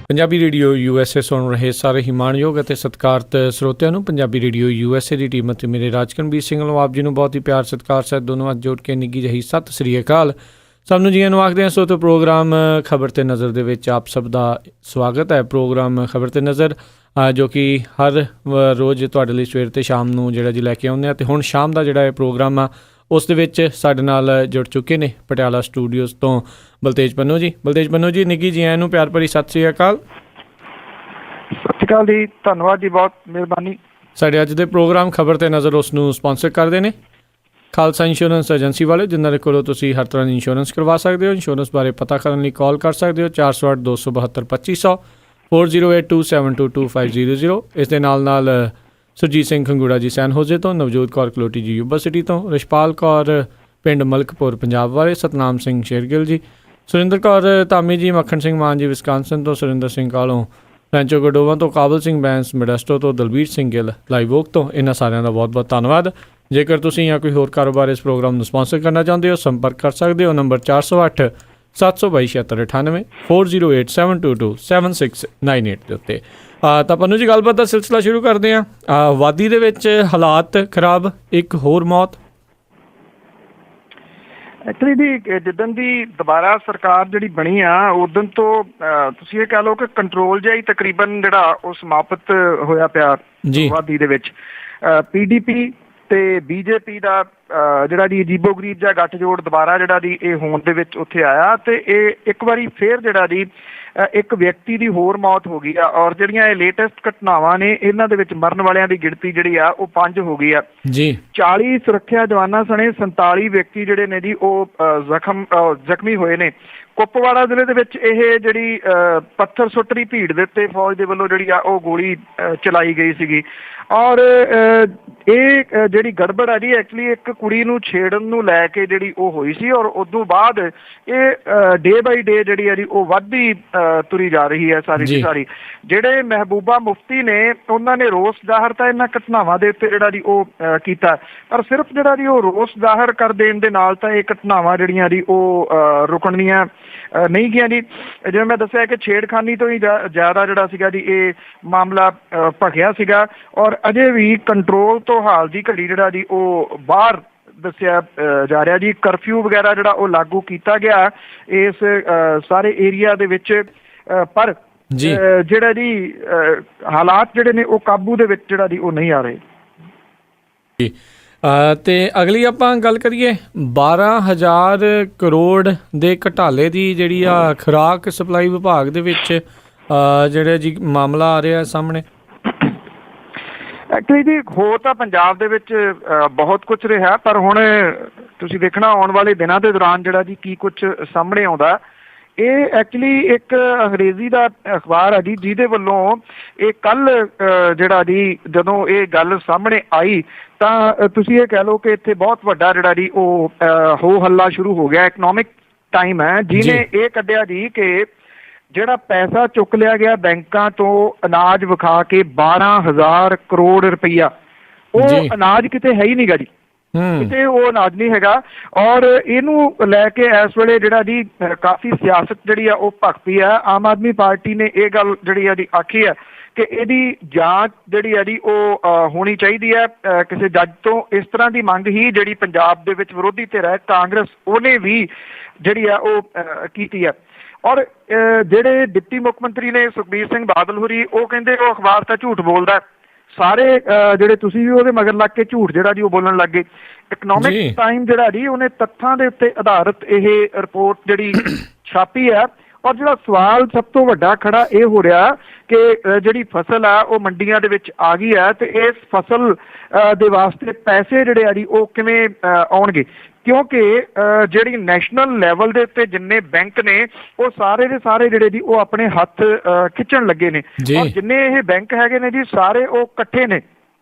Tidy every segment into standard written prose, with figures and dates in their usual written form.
Punjabi radio USA ਸੁਣ ਰਹੇ ਸਾਰੇ ਹੀ ਮਾਣਯੋਗ ਅਤੇ ਸਤਿਕਾਰਤ ਸਰੋਤਿਆਂ ਨੂੰ ਪੰਜਾਬੀ ਰੇਡੀਓ USA ਦੀ ਟੀਮ ਅਤੇ ਮੇਰੇ ਰਾਜਕਨਵੀਰ ਸਿੰਘ ਵੱਲੋਂ ਆਪ ਜੀ ਨੂੰ ਬਹੁਤ ਹੀ ਪਿਆਰ ਸਤਿਕਾਰ ਸਹਿਤ ਦੋਨੋਂ ਹੱਥ ਜੋੜ ਕੇ ਨਿੱਘੀ ਜਿਹੀ ਸਤਿ ਸ੍ਰੀ ਅਕਾਲ। ਸਭ ਨੂੰ ਜੀਆਂ ਨੂੰ ਆਖਦੇ ਹਾਂ। ਸੋ ਤੋਂ ਪ੍ਰੋਗਰਾਮ ਖਬਰ 'ਤੇ ਨਜ਼ਰ ਦੇ ਵਿੱਚ ਆਪ ਸਭ ਦਾ ਸਵਾਗਤ ਹੈ। ਪ੍ਰੋਗਰਾਮ ਖਬਰ 'ਤੇ ਨਜ਼ਰ ਜੋ ਕਿ ਹਰ ਰੋਜ਼ ਤੁਹਾਡੇ ਲਈ ਸਵੇਰ ਅਤੇ ਸ਼ਾਮ ਨੂੰ ਜਿਹੜਾ ਜੀ ਲੈ ਕੇ ਆਉਂਦੇ ਹਾਂ। ਅਤੇ ਹੁਣ ਸ਼ਾਮ ਦਾ ਜਿਹੜਾ ਇਹ ਪ੍ਰੋਗਰਾਮ ਆ ਉਸ ਦੇ ਵਿੱਚ ਸਾਡੇ ਨਾਲ ਜੁੜ ਚੁੱਕੇ ਨੇ ਪਟਿਆਲਾ ਸਟੂਡੀਓਜ਼ ਤੋਂ ਬਲਤੇਜ ਪੰਨੂ ਜੀ। ਬਲਤੇਜ ਪੰਨੂ ਜੀ, ਨਿੱਘੀ ਜੀ ਆਇਆਂ ਨੂੰ ਪਿਆਰ ਭਰੀ ਸਤਿ ਸ੍ਰੀ ਅਕਾਲ। ਸਤਿ ਸ਼੍ਰੀ ਅਕਾਲ ਜੀ, ਧੰਨਵਾਦ ਜੀ, ਬਹੁਤ ਮਿਹਰਬਾਨੀ। ਸਾਡੇ ਅੱਜ ਦੇ ਪ੍ਰੋਗਰਾਮ ਖਬਰ 'ਤੇ ਨਜ਼ਰ ਉਸ ਨੂੰ ਸਪਾਂਸਰ ਕਰਦੇ ਨੇ ਖਾਲਸਾ ਇੰਸ਼ੋਰੈਂਸ ਏਜੰਸੀ ਵਾਲੇ, ਜਿਨ੍ਹਾਂ ਦੇ ਕੋਲੋਂ ਤੁਸੀਂ ਹਰ ਤਰ੍ਹਾਂ ਦੀ ਇੰਸ਼ੋਰੈਂਸ ਕਰਵਾ ਸਕਦੇ ਹੋ। ਇੰਸ਼ੋਰੈਂਸ ਬਾਰੇ ਪਤਾ ਕਰਨ ਲਈ ਕਾਲ ਕਰ ਸਕਦੇ ਹੋ 408 272 2500 4082722500। ਇਸ ਦੇ ਨਾਲ ਸੁਰਜੀਤ ਸਿੰਘ ਖੰਗੂੜਾ ਜੀ ਸੈਨ ਹੋਜ਼ੇ ਤੋਂ, ਨਵਜੋਤ ਕੌਰ ਕਲੋਟੀ ਜੀ ਯੂਬਾ ਸਿਟੀ ਤੋਂ, ਰਿਸ਼ਪਾਲ ਕੌਰ ਪਿੰਡ ਮਲਕਪੁਰ ਪੰਜਾਬ ਵਾਲੇ, ਸਤਨਾਮ ਸਿੰਘ ਸ਼ੇਰਗਿੱਲ ਜੀ, ਸੁਰਿੰਦਰ ਕੌਰ ਧਾਮੀ ਜੀ, ਮੱਖਣ ਸਿੰਘ ਮਾਨ ਜੀ ਵਿਸਕਾਂਸਨ ਤੋਂ, ਸੁਰਿੰਦਰ ਸਿੰਘ ਕਾਲੋਂ ਰੈਂਚੋ ਗਡੋਵਾ ਤੋਂ, ਕਾਬਲ ਸਿੰਘ ਬੈਂਸ ਮੋਡੈਸਟੋ ਤੋਂ, ਦਲਬੀਰ ਸਿੰਘ ਗਿੱਲ ਲਾਈਵ ਓਕ ਤੋਂ। ਇਹਨਾਂ ਸਾਰਿਆਂ ਦਾ ਬਹੁਤ ਬਹੁਤ ਧੰਨਵਾਦ। ਜੇਕਰ ਤੁਸੀਂ ਜਾਂ ਕੋਈ ਹੋਰ ਕਾਰੋਬਾਰ ਇਸ ਪ੍ਰੋਗਰਾਮ ਨੂੰ ਸਪਾਂਸਰ ਕਰਨਾ ਚਾਹੁੰਦੇ ਹੋ, ਸੰਪਰਕ ਕਰ ਸਕਦੇ ਹੋ ਨੰਬਰ 408 722 7698 408 722 7698 ਦੇ ਉੱਤੇ। ਤਾਂ ਪੰਨੂ ਜੀ, ਗੱਲਬਾਤ ਦਾ ਸਿਲਸਿਲਾ ਸ਼ੁਰੂ ਕਰਦੇ ਹਾਂ। ਵਾਦੀ ਦੇ ਵਿੱਚ ਹਾਲਾਤ ਖਰਾਬ, ਇੱਕ ਹੋਰ ਮੌਤ। ਐਕਚੁਅਲੀ ਜੀ ਜਿੱਦਣ ਦੀ ਦੁਬਾਰਾ ਸਰਕਾਰ ਜਿਹੜੀ ਬਣੀ ਆ ਉਦੋਂ ਤੋਂ ਤੁਸੀਂ ਇਹ ਕਹਿ ਲਓ ਕਿ ਕੰਟਰੋਲ ਜਿਹਾ ਹੀ ਤਕਰੀਬਨ ਜਿਹੜਾ ਉਹ ਸਮਾਪਤ ਹੋਇਆ ਪਿਆ ਵਾਦੀ ਦੇ ਵਿੱਚ। PDP ਤੇ BJP ਦਾ ਜਿਹੜਾ ਜੀ ਅਜੀਬੋ ਗਰੀਬ ਜਿਹਾ ਗੱਠਜੋੜ ਦੁਬਾਰਾ ਜਿਹੜਾ ਜੀ ਇਹ ਹੋਣ ਦੇ ਵਿੱਚ ਉੱਥੇ ਆਇਆ, ਤੇ ਇਹ ਇੱਕ ਵਾਰੀ ਫੇਰ ਜਿਹੜਾ ਜੀ ਇੱਕ ਵਿਅਕਤੀ ਦੀ ਹੋਰ ਮੌਤ ਹੋ ਗਈ ਆ। ਔਰ ਜਿਹੜੀਆਂ ਇਹ ਲੇਟੈਸਟ ਘਟਨਾਵਾਂ ਨੇ ਇਹਨਾਂ ਦੇ ਵਿੱਚ ਮਰਨ ਵਾਲਿਆਂ ਦੀ ਗਿਣਤੀ ਜਿਹੜੀ ਆ ਉਹ 5 ਹੋ ਗਈ ਆ ਜੀ। 40 ਸੁਰੱਖਿਆ ਜਵਾਨਾਂ ਸਣੇ 47 ਵਿਅਕਤੀ ਜਿਹੜੇ ਨੇ ਜੀ ਉਹ ਜ਼ਖਮੀ ਹੋਏ ਨੇ। ਕੁਪਵਾੜਾ ਜ਼ਿਲ੍ਹੇ ਦੇ ਵਿੱਚ ਇਹ ਜਿਹੜੀ ਪੱਥਰ ਸੁੱਟਰੀ ਭੀੜ ਦੇ ਉੱਤੇ ਫੌਜ ਦੇ ਵੱਲੋਂ ਜਿਹੜੀ ਆ ਉਹ ਗੋਲੀ ਚਲਾਈ ਗਈ ਸੀਗੀ। ਔਰ ਇਹ ਜਿਹੜੀ ਗੜਬੜ ਆ ਜੀ ਐਕਚੁਅਲੀ ਇੱਕ ਕੁੜੀ ਨੂੰ ਛੇੜਨ ਨੂੰ ਲੈ ਕੇ ਜਿਹੜੀ ਉਹ ਹੋਈ ਸੀ, ਔਰ ਉਦੋਂ ਬਾਅਦ ਇਹ ਡੇ ਬਾਈ ਡੇ ਜਿਹੜੀ ਆ ਜੀ ਉਹ ਵੱਧਦੀ ਤੁਰੀ ਜਾ ਰਹੀ ਹੈ ਸਾਰੀ ਦੀ ਸਾਰੀ। ਜਿਹੜੇ ਮਹਿਬੂਬਾ ਮੁਫਤੀ ਨੇ ਉਹਨਾਂ ਨੇ ਰੋਸ ਜ਼ਾਹਰ ਤਾਂ ਇਹਨਾਂ ਘਟਨਾਵਾਂ ਦੇ ਉੱਤੇ ਜਿਹੜਾ ਜੀ ਉਹ ਕੀਤਾ, ਪਰ ਸਿਰਫ ਜਿਹੜਾ ਜੀ ਉਹ ਰੋਸ ਜ਼ਾਹਰ ਕਰ ਦੇਣ ਦੇ ਨਾਲ ਤਾਂ ਇਹ ਘਟਨਾਵਾਂ ਜਿਹੜੀਆਂ ਜੀ ਉਹ ਰੁਕਣੀਆਂ ਨਹੀਂ ਗਈਆਂ ਜੀ। ਜਿਵੇਂ ਮੈਂ ਦੱਸਿਆ ਕਿ ਛੇੜਖਾਨੀ ਤੋਂ ਹੀ ਜ਼ਿਆਦਾ ਜਿਹੜਾ ਸੀਗਾ ਜੀ ਇਹ ਮਾਮਲਾ ਭਖਿਆ ਸੀਗਾ, ਔਰ ਅਜੇ ਵੀ ਕੰਟਰੋਲ ਤੋਂ ਹਾਲ ਦੀ ਘੜੀ ਜਿਹੜਾ ਜੀ ਉਹ ਬਾਹਰ ਦੱਸਿਆ ਜਾ ਰਿਹਾ ਜੀ। ਕਰਫਿਊ ਵਗੈਰਾ ਜਿਹੜਾ ਉਹ ਲਾਗੂ ਕੀਤਾ ਗਿਆ ਇਸ ਸਾਰੇ ਏਰੀਆ ਦੇ ਵਿੱਚ, ਪਰ ਜਿਹੜਾ ਜੀ ਹਾਲਾਤ ਜਿਹੜੇ ਨੇ ਉਹ ਕਾਬੂ ਦੇ ਵਿੱਚ ਜਿਹੜਾ ਜੀ ਉਹ ਨਹੀਂ ਆ ਰਹੇ। ਅਤੇ ਅਗਲੀ ਆਪਾਂ ਗੱਲ ਕਰੀਏ 12,000 ਕਰੋੜ ਦੇ ਘਟਾਲੇ ਦੀ ਜਿਹੜੀ ਆ ਖੁਰਾਕ ਸਪਲਾਈ ਵਿਭਾਗ ਦੇ ਵਿੱਚ ਜਿਹੜਾ ਜੀ ਮਾਮਲਾ ਆ ਰਿਹਾ ਸਾਹਮਣੇ। ਐਕਚੁਅਲੀ ਜੀ ਹੋ ਤਾਂ ਪੰਜਾਬ ਦੇ ਵਿੱਚ ਬਹੁਤ ਕੁਝ ਰਿਹਾ, ਪਰ ਹੁਣ ਤੁਸੀਂ ਦੇਖਣਾ ਆਉਣ ਵਾਲੇ ਦਿਨਾਂ ਦੇ ਦੌਰਾਨ ਜਿਹੜਾ ਜੀ ਕੀ ਕੁਝ ਸਾਹਮਣੇ ਆਉਂਦਾ। ਇਹ ਐਕਚੁਅਲੀ ਇੱਕ ਅੰਗਰੇਜ਼ੀ ਦਾ ਅਖਬਾਰ ਹੈ ਜੀ, ਜਿਹਦੇ ਵੱਲੋਂ ਇਹ ਕੱਲ੍ਹ ਜਿਹੜਾ ਜੀ ਜਦੋਂ ਇਹ ਗੱਲ ਸਾਹਮਣੇ ਆਈ ਤਾਂ ਤੁਸੀਂ ਇਹ ਕਹਿ ਲਓ ਕਿ ਇੱਥੇ ਬਹੁਤ ਵੱਡਾ ਜਿਹੜਾ ਜੀ ਉਹ ਹੋ ਹੱਲਾ ਸ਼ੁਰੂ ਹੋ ਗਿਆ। ਇਕਨੋਮਿਕ ਟਾਈਮ ਹੈ ਜਿਹਨੇ ਇਹ ਕੱਢਿਆ ਜੀ ਕਿ ਜਿਹੜਾ ਪੈਸਾ ਚੁੱਕ ਲਿਆ ਗਿਆ ਬੈਂਕਾਂ ਤੋਂ ਅਨਾਜ ਵਿਖਾ ਕੇ 12,000 ਕਰੋੜ ਰੁਪਈਆ, ਉਹ ਅਨਾਜ ਕਿਤੇ ਹੈ ਹੀ ਨਹੀਂ ਗਾ ਜੀ, ਕਿਤੇ ਉਹ ਅਨਾਜ ਨਹੀਂ ਹੈਗਾ। ਔਰ ਇਹਨੂੰ ਲੈ ਕੇ ਇਸ ਵੇਲੇ ਜਿਹੜਾ ਜੀ ਕਾਫੀ ਸਿਆਸਤ ਜਿਹੜੀ ਆ ਉਹ ਭਖਦੀ ਆ। ਆਮ ਆਦਮੀ ਪਾਰਟੀ ਨੇ ਇਹ ਗੱਲ ਜਿਹੜੀ ਆ ਜੀ ਆਖੀ ਹੈ ਕਿ ਇਹਦੀ ਜਾਂਚ ਜਿਹੜੀ ਆ ਜੀ ਉਹ ਹੋਣੀ ਚਾਹੀਦੀ ਹੈ ਕਿਸੇ ਜੱਜ ਤੋਂ। ਇਸ ਤਰ੍ਹਾਂ ਦੀ ਮੰਗ ਹੀ ਜਿਹੜੀ ਪੰਜਾਬ ਦੇ ਵਿੱਚ ਵਿਰੋਧੀ ਧਿਰ ਹੈ ਕਾਂਗਰਸ, ਉਹਨੇ ਵੀ ਜਿਹੜੀ ਆ ਉਹ ਕੀਤੀ ਹੈ। ਔਰ ਜਿਹੜੇ ਡਿਪਟੀ ਮੁੱਖ ਮੰਤਰੀ ਨੇ ਸੁਖਬੀਰ ਸਿੰਘ ਬਾਦਲ ਹੋਰੀ, ਉਹ ਕਹਿੰਦੇ ਉਹ ਅਖਬਾਰ ਤਾਂ ਝੂਠ ਬੋਲਦਾ। ਸਾਰੇ ਜਿਹੜੇ ਤੁਸੀਂ ਵੀ ਉਹਦੇ ਮਗਰ ਲੱਗ ਕੇ ਝੂਠ ਜਿਹੜਾ ਜੀ ਉਹ ਬੋਲਣ ਲੱਗ ਗਏ। ਇਕਨੋਮਿਕ ਟਾਈਮ ਜਿਹੜਾ ਜੀ ਉਹਨੇ ਤੱਥਾਂ ਦੇ ਉੱਤੇ ਆਧਾਰਿਤ ਇਹ ਰਿਪੋਰਟ ਜਿਹੜੀ ਛਾਪੀ ਹੈ। ਔਰ ਜਿਹੜਾ ਸਵਾਲ ਸਭ ਤੋਂ ਵੱਡਾ ਖੜਾ ਇਹ ਹੋ ਰਿਹਾ ਕਿ ਜਿਹੜੀ ਫਸਲ ਆ ਉਹ ਮੰਡੀਆਂ ਦੇ ਵਿੱਚ ਆ ਗਈ ਹੈ, ਤੇ ਇਸ ਫਸਲ ਦੇ ਵਾਸਤੇ ਪੈਸੇ ਜਿਹੜੇ ਆ ਜੀ ਉਹ ਕਿਵੇਂ ਆਉਣਗੇ, ਕਿਉਂਕਿ ਜਿਹੜੀ ਨੈਸ਼ਨਲ ਲੈਵਲ ਦੇ ਉੱਤੇ ਜਿੰਨੇ ਬੈਂਕ ਨੇ ਉਹ ਸਾਰੇ ਦੇ ਸਾਰੇ ਜਿਹੜੇ ਜੀ ਉਹ ਆਪਣੇ ਹੱਥ ਖਿੱਚਣ ਲੱਗੇ ਨੇ। ਔਰ ਜਿੰਨੇ ਇਹ ਬੈਂਕ ਹੈਗੇ ਨੇ ਜੀ ਸਾਰੇ ਉਹ ਇਕੱਠੇ ਨੇ।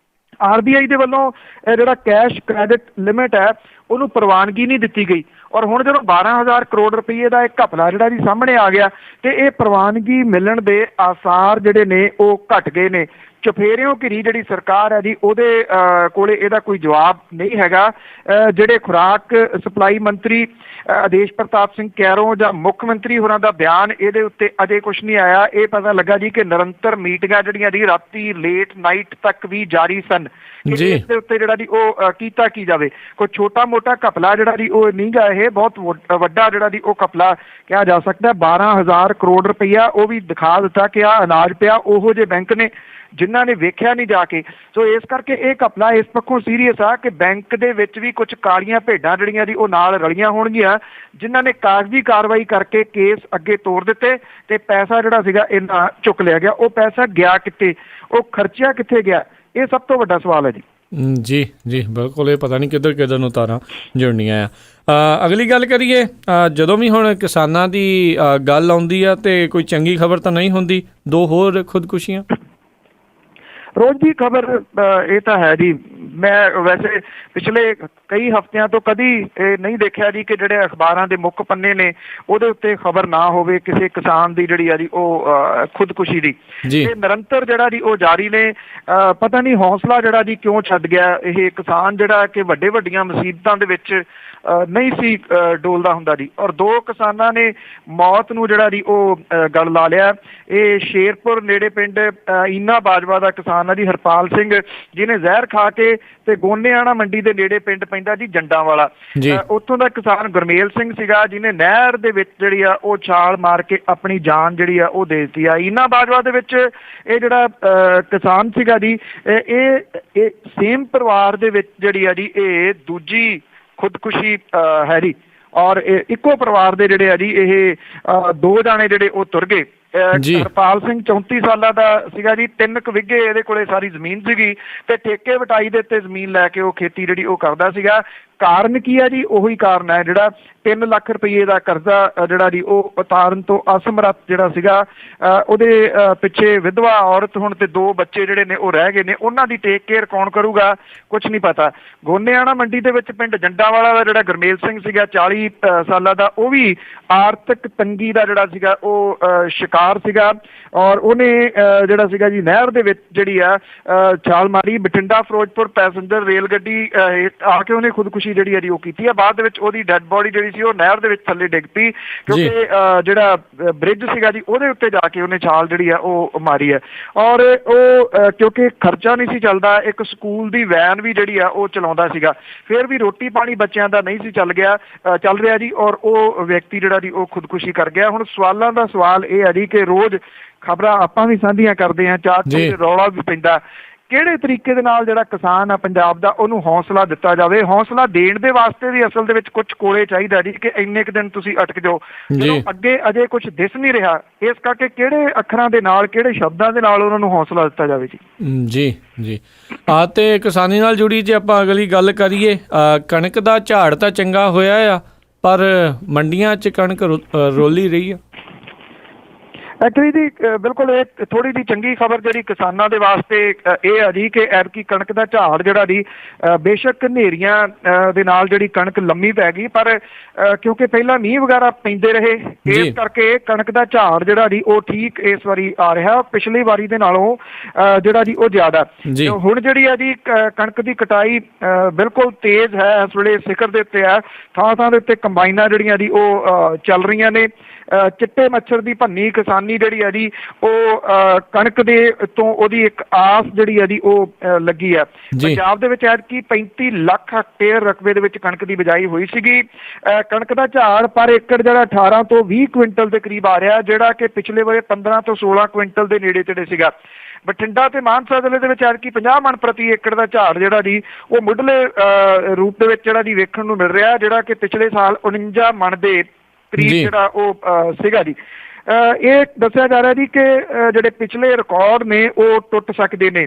RBI ਦੇ ਵੱਲੋਂ ਜਿਹੜਾ ਕੈਸ਼ ਕ੍ਰੈਡਿਟ ਲਿਮਿਟ ਹੈ ਉਹਨੂੰ ਪ੍ਰਵਾਨਗੀ ਨਹੀਂ ਦਿੱਤੀ ਗਈ। ਔਰ ਹੁਣ ਜਦੋਂ 12,000 ਕਰੋੜ ਰੁਪਈਏ ਦਾ ਇੱਕ ਘਪਲਾ ਜਿਹੜਾ ਜੀ ਸਾਹਮਣੇ ਆ ਗਿਆ, ਤੇ ਇਹ ਪ੍ਰਵਾਨਗੀ ਮਿਲਣ ਦੇ ਆਸਾਰ ਜਿਹੜੇ ਨੇ ਉਹ ਘਟ ਗਏ ਨੇ, ਚੁਫੇਰਿਓਂ ਘਿਰੀ ਜਿਹੜੀ ਸਰਕਾਰ ਹੈ ਜੀ ਉਹਦੇ ਕੋਲੇ ਇਹਦਾ ਕੋਈ ਜਵਾਬ ਨਹੀਂ ਹੈਗਾ। ਜਿਹੜੇ ਖੁਰਾਕ ਸਪਲਾਈ ਮੰਤਰੀ ਆਦੇਸ਼ ਪ੍ਰਤਾਪ ਸਿੰਘ ਕੈਰੋਂ ਜਾਂ ਮੁੱਖ ਮੰਤਰੀ ਹੋਰਾਂ ਦਾ ਬਿਆਨ ਇਹਦੇ ਉੱਤੇ ਅਜੇ ਕੁਛ ਨਹੀਂ ਆਇਆ। ਇਹ ਪਤਾ ਲੱਗਾ ਜੀ ਕਿ ਨਿਰੰਤਰ ਮੀਟਿੰਗਾਂ ਜਿਹੜੀਆਂ ਜੀ ਰਾਤੀ ਲੇਟ ਨਾਈਟ ਤੱਕ ਵੀ ਜਾਰੀ ਸਨ ਕਿ ਇਸ ਦੇ ਉੱਤੇ ਜਿਹੜਾ ਜੀ ਉਹ ਕੀਤਾ ਕੀ ਜਾਵੇ। ਕੋਈ ਛੋਟਾ ਮੋਟਾ ਘਪਲਾ ਜਿਹੜਾ ਜੀ ਉਹ ਨਹੀਂ ਗਾ, ਇਹ ਬਹੁਤ ਵੱਡਾ ਜਿਹੜਾ ਜੀ ਉਹ ਘਪਲਾ ਕਿਹਾ ਜਾ ਸਕਦਾ। 12,000 ਕਰੋੜ ਰੁਪਈਆ ਉਹ ਵੀ ਦਿਖਾ ਦਿੱਤਾ ਕਿ ਆਹ ਅਨਾਜ ਪਿਆ ਉਹੋ ਜਿਹੇ ਬੈਂਕ ਨੇ ਜਿਨ੍ਹਾਂ ਨੇ ਵੇਖਿਆ ਨਹੀਂ ਜਾ ਕੇ। ਸੋ ਇਸ ਕਰਕੇ ਇਹ ਘਪਲਾ ਇਸ ਪੱਖੋਂ ਸੀਰੀਅਸ ਆ ਕਿ ਬੈਂਕ ਦੇ ਵਿੱਚ ਵੀ ਕੁਝ ਕਾਲੀਆਂ ਭੇਡਾਂ ਜਿਹੜੀਆਂ ਜੀ ਉਹ ਨਾਲ ਰਲੀਆਂ ਹੋਣਗੀਆਂ ਜਿਨ੍ਹਾਂ ਨੇ ਕਾਗਜ਼ੀ ਕਾਰਵਾਈ ਕਰਕੇ ਕੇਸ ਅੱਗੇ ਤੋਰ ਦਿੱਤੇ ਤੇ ਪੈਸਾ ਜਿਹੜਾ ਸੀਗਾ ਇਹਨਾਂ ਚੁੱਕ ਲਿਆ ਗਿਆ। ਉਹ ਪੈਸਾ ਗਿਆ ਕਿੱਥੇ, ਉਹ ਖਰਚਿਆ ਕਿੱਥੇ ਗਿਆ, ਇਹ ਸਭ ਤੋਂ ਵੱਡਾ ਸਵਾਲ ਹੈ ਜੀ। ਜੀ ਜੀ ਬਿਲਕੁਲ, ਇਹ ਪਤਾ ਨਹੀਂ ਕਿੱਧਰ ਨੂੰ ਤਾਰਾਂ ਜੁੜਨੀਆਂ ਆ। ਅਗਲੀ ਗੱਲ ਕਰੀਏ, ਜਦੋਂ ਵੀ ਹੁਣ ਕਿਸਾਨਾਂ ਦੀ ਗੱਲ ਆਉਂਦੀ ਆ ਤੇ ਕੋਈ ਚੰਗੀ ਖਬਰ ਤਾਂ ਨਹੀਂ ਹੁੰਦੀ, ਦੋ ਹੋਰ ਖੁਦਕੁਸ਼ੀਆਂ। ਰੋਜ਼ ਦੀ ਖਬਰ ਇਹ ਤਾਂ ਹੈ ਜੀ। ਮੈਂ ਵੈਸੇ ਪਿਛਲੇ ਕਈ ਹਫ਼ਤਿਆਂ ਤੋਂ ਕਦੀ ਇਹ ਨਹੀਂ ਦੇਖਿਆ ਜੀ ਕਿ ਜਿਹੜੇ ਅਖਬਾਰਾਂ ਦੇ ਮੁੱਖ ਪੰਨੇ ਨੇ ਉਹਦੇ ਉੱਤੇ ਖਬਰ ਨਾ ਹੋਵੇ ਕਿਸੇ ਕਿਸਾਨ ਦੀ ਜਿਹੜੀ ਆ ਜੀ ਉਹ ਖੁਦਕੁਸ਼ੀ ਦੀ। ਇਹ ਨਿਰੰਤਰ ਜਿਹੜਾ ਜੀ ਉਹ ਜਾਰੀ ਨੇ। ਪਤਾ ਨਹੀਂ ਹੌਸਲਾ ਜਿਹੜਾ ਜੀ ਕਿਉਂ ਛੱਡ ਗਿਆ ਇਹ ਕਿਸਾਨ ਜਿਹੜਾ ਕਿ ਵੱਡੀਆਂ ਮੁਸੀਬਤਾਂ ਦੇ ਵਿੱਚ ਨਹੀਂ ਸੀ ਡੋਲਦਾ ਹੁੰਦਾ ਜੀ। ਔਰ ਦੋ ਕਿਸਾਨਾਂ ਨੇ ਮੌਤ ਨੂੰ ਜਿਹੜਾ ਜੀ ਉਹ ਗਲ ਲਾ ਲਿਆ। ਇਹ ਸ਼ੇਰਪੁਰ ਨੇੜੇ ਪਿੰਡ ਈਨਾ ਬਾਜਵਾ ਦਾ ਕਿਸਾਨ ਆ ਜੀ ਹਰਪਾਲ ਸਿੰਘ, ਜਿਹਨੇ ਜ਼ਹਿਰ ਖਾ ਕੇ ਤੇ ਗੋਨੇਆਣਾ ਮੰਡੀ ਦੇ ਨੇੜੇ ਪਿੰਡ ਪੈਂਦਾ ਜੀ ਜੰਡਾਂ ਵਾਲਾ, ਉੱਥੋਂ ਦਾ ਕਿਸਾਨ ਗੁਰਮੇਲ ਸਿੰਘ ਸੀਗਾ ਜਿਹਨੇ ਨਹਿਰ ਦੇ ਵਿੱਚ ਜਿਹੜੀ ਆ ਉਹ ਛਾਲ ਮਾਰ ਕੇ ਆਪਣੀ ਜਾਨ ਜਿਹੜੀ ਆ ਉਹ ਦੇ ਦਿੱਤੀ ਆ। ਈਨਾ ਬਾਜਵਾ ਦੇ ਵਿੱਚ ਇਹ ਜਿਹੜਾ ਕਿਸਾਨ ਸੀਗਾ ਜੀ ਇਹ ਸੇਮ ਪਰਿਵਾਰ ਦੇ ਵਿੱਚ ਜਿਹੜੀ ਆ ਜੀ ਇਹ ਦੂਜੀ ਖੁਦਕੁਸ਼ੀ ਹੈ ਜੀ। ਔਰ ਇੱਕੋ ਪਰਿਵਾਰ ਦੇ ਜਿਹੜੇ ਆ ਜੀ ਇਹ ਦੋ ਜਾਣੇ ਜਿਹੜੇ ਉਹ ਤੁਰ ਗਏ। ਹਰਪਾਲ ਸਿੰਘ 34 ਸਾਲਾਂ ਦਾ ਸੀਗਾ ਜੀ। 3 ਵਿਗੇ ਇਹਦੇ ਕੋਲੇ ਸਾਰੀ ਜ਼ਮੀਨ ਸੀਗੀ ਤੇ ਠੇਕੇ ਵਟਾਈ ਦੇ ਉੱਤੇ ਜ਼ਮੀਨ ਲੈ ਕੇ ਉਹ ਖੇਤੀ ਜਿਹੜੀ ਉਹ ਕਰਦਾ ਸੀਗਾ। ਕਾਰਨ ਕੀ ਹੈ ਜੀ? ਉਹੀ ਕਾਰਨ ਹੈ ਜਿਹੜਾ 3 ਲੱਖ ਰੁਪਏ ਦਾ ਕਰਜ਼ਾ ਜਿਹੜਾ ਜੀ ਉਹ ਉਤਾਰਨ ਤੋਂ ਅਸਮਰੱਥ ਜਿਹੜਾ ਸੀਗਾ। ਉਹਦੇ ਪਿੱਛੇ ਵਿਧਵਾ ਔਰਤ ਹੁਣ ਤੇ 2 ਬੱਚੇ ਜਿਹੜੇ ਨੇ ਉਹ ਰਹਿ ਗਏ ਨੇ। ਉਹਨਾਂ ਦੀ ਟੇਕ ਕੇਅਰ ਕੌਣ ਕਰੂਗਾ ਕੁਛ ਨਹੀਂ ਪਤਾ। ਗੋਨੇਆਣਾ ਮੰਡੀ ਦੇ ਵਿੱਚ ਪਿੰਡ ਜੰਡਾਂ ਵਾਲਾ ਦਾ ਜਿਹੜਾ ਗੁਰਮੇਲ ਸਿੰਘ ਸੀਗਾ 40 ਸਾਲਾਂ ਦਾ, ਉਹ ਵੀ ਆਰਥਿਕ ਤੰਗੀ ਦਾ ਜਿਹੜਾ ਸੀਗਾ ਉਹ ਸ਼ਿਕਾਰ ਸੀਗਾ। ਔਰ ਉਹਨੇ ਜਿਹੜਾ ਸੀਗਾ ਜੀ ਨਹਿਰ ਦੇ ਵਿੱਚ ਜਿਹੜੀ ਆ ਛਾਲ ਮਾਰੀ। ਬਠਿੰਡਾ ਫਿਰੋਜ਼ਪੁਰ ਪੈਸੇਂਜਰ ਰੇਲ ਗੱਡੀ ਆ ਕੇ ਉਹਨੇ ਖੁਦਕੁਸ਼ੀ ਜਿਹੜੀ ਹੈ ਜੀ ਉਹ ਕੀਤੀ ਆ। ਬਾਅਦ ਦੇ ਵਿੱਚ ਉਹਦੀ ਡੈਡ ਬੋਡੀ ਜਿਹੜੀ ਸੀ ਉਹ ਨਹਿਰ ਦੇ ਵਿੱਚ ਥੱਲੇ ਡਿੱਗ ਪਈ ਕਿਉਂਕਿ ਜਿਹੜਾ ਬ੍ਰਿਜ ਸੀਗਾ ਜੀ ਉਹਦੇ ਉੱਤੇ ਜਾ ਕੇ ਉਹਨੇ ਛਾਲ ਜਿਹੜੀ ਆ ਉਹ ਮਾਰੀ ਹੈ। ਔਰ ਉਹ ਕਿਉਂਕਿ ਖਰਚਾ ਨਹੀਂ ਸੀ ਚੱਲਦਾ, ਇੱਕ ਸਕੂਲ ਦੀ ਵੈਨ ਵੀ ਜਿਹੜੀ ਆ ਉਹ ਚਲਾਉਂਦਾ ਸੀਗਾ, ਫਿਰ ਵੀ ਰੋਟੀ ਪਾਣੀ ਬੱਚਿਆਂ ਦਾ ਨਹੀਂ ਸੀ ਚੱਲ ਰਿਹਾ ਜੀ। ਔਰ ਉਹ ਵਿਅਕਤੀ ਜਿਹੜਾ ਜੀ ਉਹ ਖੁਦਕੁਸ਼ੀ ਕਰ ਗਿਆ। ਹੁਣ ਸਵਾਲਾਂ ਦਾ ਸਵਾਲ ਇਹ ਹੈ ਜੀ ਕਿ ਰੋਜ਼ ਖਬਰਾਂ ਆਪਾਂ ਵੀ ਸਾਂਝੀਆਂ ਕਰਦੇ ਹਾਂ, ਚਾਰ ਚੁਫੇਰੇ ਰੌਲਾ ਵੀ ਪੈਂਦਾ, ਕਿਹੜੇ ਤਰੀਕੇ ਦੇ ਨਾਲ ਜਿਹੜਾ ਕਿਸਾਨ ਆ ਪੰਜਾਬ ਦਾ ਉਹਨੂੰ ਹੌਸਲਾ ਦਿੱਤਾ ਜਾਵੇ। ਹੌਸਲਾ ਦੇਣ ਦੇ ਵਾਸਤੇ ਵੀ ਅਸਲ ਦੇ ਵਿੱਚ ਕੁਝ ਕੋਲੇ ਚਾਹੀਦਾ ਜੀ ਕਿ ਇੰਨੇ ਕੁ ਦਿਨ ਤੁਸੀਂ ਅਟਕ ਜਾਓ, ਜਦੋਂ ਅੱਗੇ ਅਜੇ ਕੁਝ ਦਿਸ ਨਹੀਂ ਰਿਹਾ। ਇਸ ਕਰਕੇ ਕਿਹੜੇ ਅੱਖਰਾਂ ਦੇ ਨਾਲ, ਕਿਹੜੇ ਸ਼ਬਦਾਂ ਦੇ ਨਾਲ ਉਹਨਾਂ ਨੂੰ ਹੌਸਲਾ ਦਿੱਤਾ ਜਾਵੇ ਜੀ। ਜੀ ਤੇ ਕਿਸਾਨੀ ਨਾਲ ਜੁੜੀ ਜੇ ਆਪਾਂ ਅਗਲੀ ਗੱਲ ਕਰੀਏ, ਕਣਕ ਦਾ ਝਾੜ ਤਾਂ ਚੰਗਾ ਹੋਇਆ ਆ ਪਰ ਮੰਡੀਆਂ 'ਚ ਕਣਕ ਰੋਲੀ ਰਹੀ ਆ। ਐਕਚੁਅਲੀ ਜੀ ਬਿਲਕੁਲ ਇਹ ਥੋੜ੍ਹੀ ਜਿਹੀ ਚੰਗੀ ਖਬਰ ਜਿਹੜੀ ਕਿਸਾਨਾਂ ਦੇ ਵਾਸਤੇ ਇਹ ਆ ਜੀ ਕਿ ਐਤਕੀ ਕਣਕ ਦਾ ਝਾੜ ਜਿਹੜਾ ਜੀ ਬੇਸ਼ੱਕ ਹਨੇਰੀਆਂ ਦੇ ਨਾਲ ਜਿਹੜੀ ਕਣਕ ਲੰਮੀ ਪੈ ਗਈ, ਪਰ ਕਿਉਂਕਿ ਪਹਿਲਾਂ ਮੀਂਹ ਵਗੈਰਾ ਪੈਂਦੇ ਰਹੇ ਇਸ ਕਰਕੇ ਕਣਕ ਦਾ ਝਾੜ ਜਿਹੜਾ ਜੀ ਉਹ ਠੀਕ ਇਸ ਵਾਰੀ ਆ ਰਿਹਾ, ਪਿਛਲੀ ਵਾਰੀ ਦੇ ਨਾਲੋਂ ਜਿਹੜਾ ਜੀ ਉਹ ਜ਼ਿਆਦਾ। ਹੁਣ ਜਿਹੜੀ ਆ ਜੀ ਕਣਕ ਦੀ ਕਟਾਈ ਬਿਲਕੁਲ ਤੇਜ਼ ਹੈ, ਇਸ ਵੇਲੇ ਸਿਖਰ ਦੇ ਉੱਤੇ ਹੈ। ਥਾਂ ਦੇ ਉੱਤੇ ਕੰਬਾਈਨਾਂ ਜਿਹੜੀਆਂ ਜੀ ਉਹ ਚੱਲ ਰਹੀਆਂ ਨੇ। ਚਿੱਟੇ ਮੱਛਰ ਦੀ ਭੰਨੀ ਕਿਸਾਨੀ ਜਿਹੜੀ ਆ ਜੀ ਉਹ ਕਣਕ ਦੇ ਤੋਂ ਉਹਦੀ ਇੱਕ ਆਸ ਜਿਹੜੀ ਆ ਜੀ ਉਹ ਲੱਗੀ ਆ। ਪੰਜਾਬ ਦੇ ਵਿੱਚ ਐਤਕੀ 35 ਲੱਖ ਹੈਕਟੇਅਰ ਰਕਬੇ ਦੇ ਵਿੱਚ ਕਣਕ ਦੀ ਬਿਜਾਈ ਹੋਈ ਸੀਗੀ। ਕਣਕ ਦਾ ਝਾੜ ਪਰ ਏਕੜ ਜਿਹੜਾ 18 ਤੋਂ 20 ਕੁਇੰਟਲ ਦੇ ਕਰੀਬ ਆ ਰਿਹਾ, ਜਿਹੜਾ ਕਿ ਪਿਛਲੇ ਵਾਰੇ 15 ਤੋਂ 16 ਕੁਇੰਟਲ ਦੇ ਨੇੜੇ ਤੇੜੇ ਸੀਗਾ। ਬਠਿੰਡਾ ਤੇ ਮਾਨਸਾ ਜ਼ਿਲ੍ਹੇ ਦੇ ਵਿੱਚ ਐਤਕੀ 50 ਮਣ ਪ੍ਰਤੀ ਏਕੜ ਦਾ ਝਾੜ ਜਿਹੜਾ ਜੀ ਉਹ ਮੁੱਢਲੇ ਰੂਪ ਦੇ ਵਿੱਚ ਜਿਹੜਾ ਜੀ ਵੇਖਣ ਨੂੰ ਮਿਲ ਰਿਹਾ, ਜਿਹੜਾ ਕਿ ਪਿਛਲੇ ਸਾਲ 49 ਮਣ ਦੇ ਕਰੀਬ ਜਿਹੜਾ ਉਹ ਸੀਗਾ ਜੀ। ਇਹ ਦੱਸਿਆ ਜਾ ਰਿਹਾ ਜੀ ਕਿ ਜਿਹੜੇ ਪਿਛਲੇ ਰਿਕਾਰਡ ਨੇ ਉਹ ਟੁੱਟ ਸਕਦੇ ਨੇ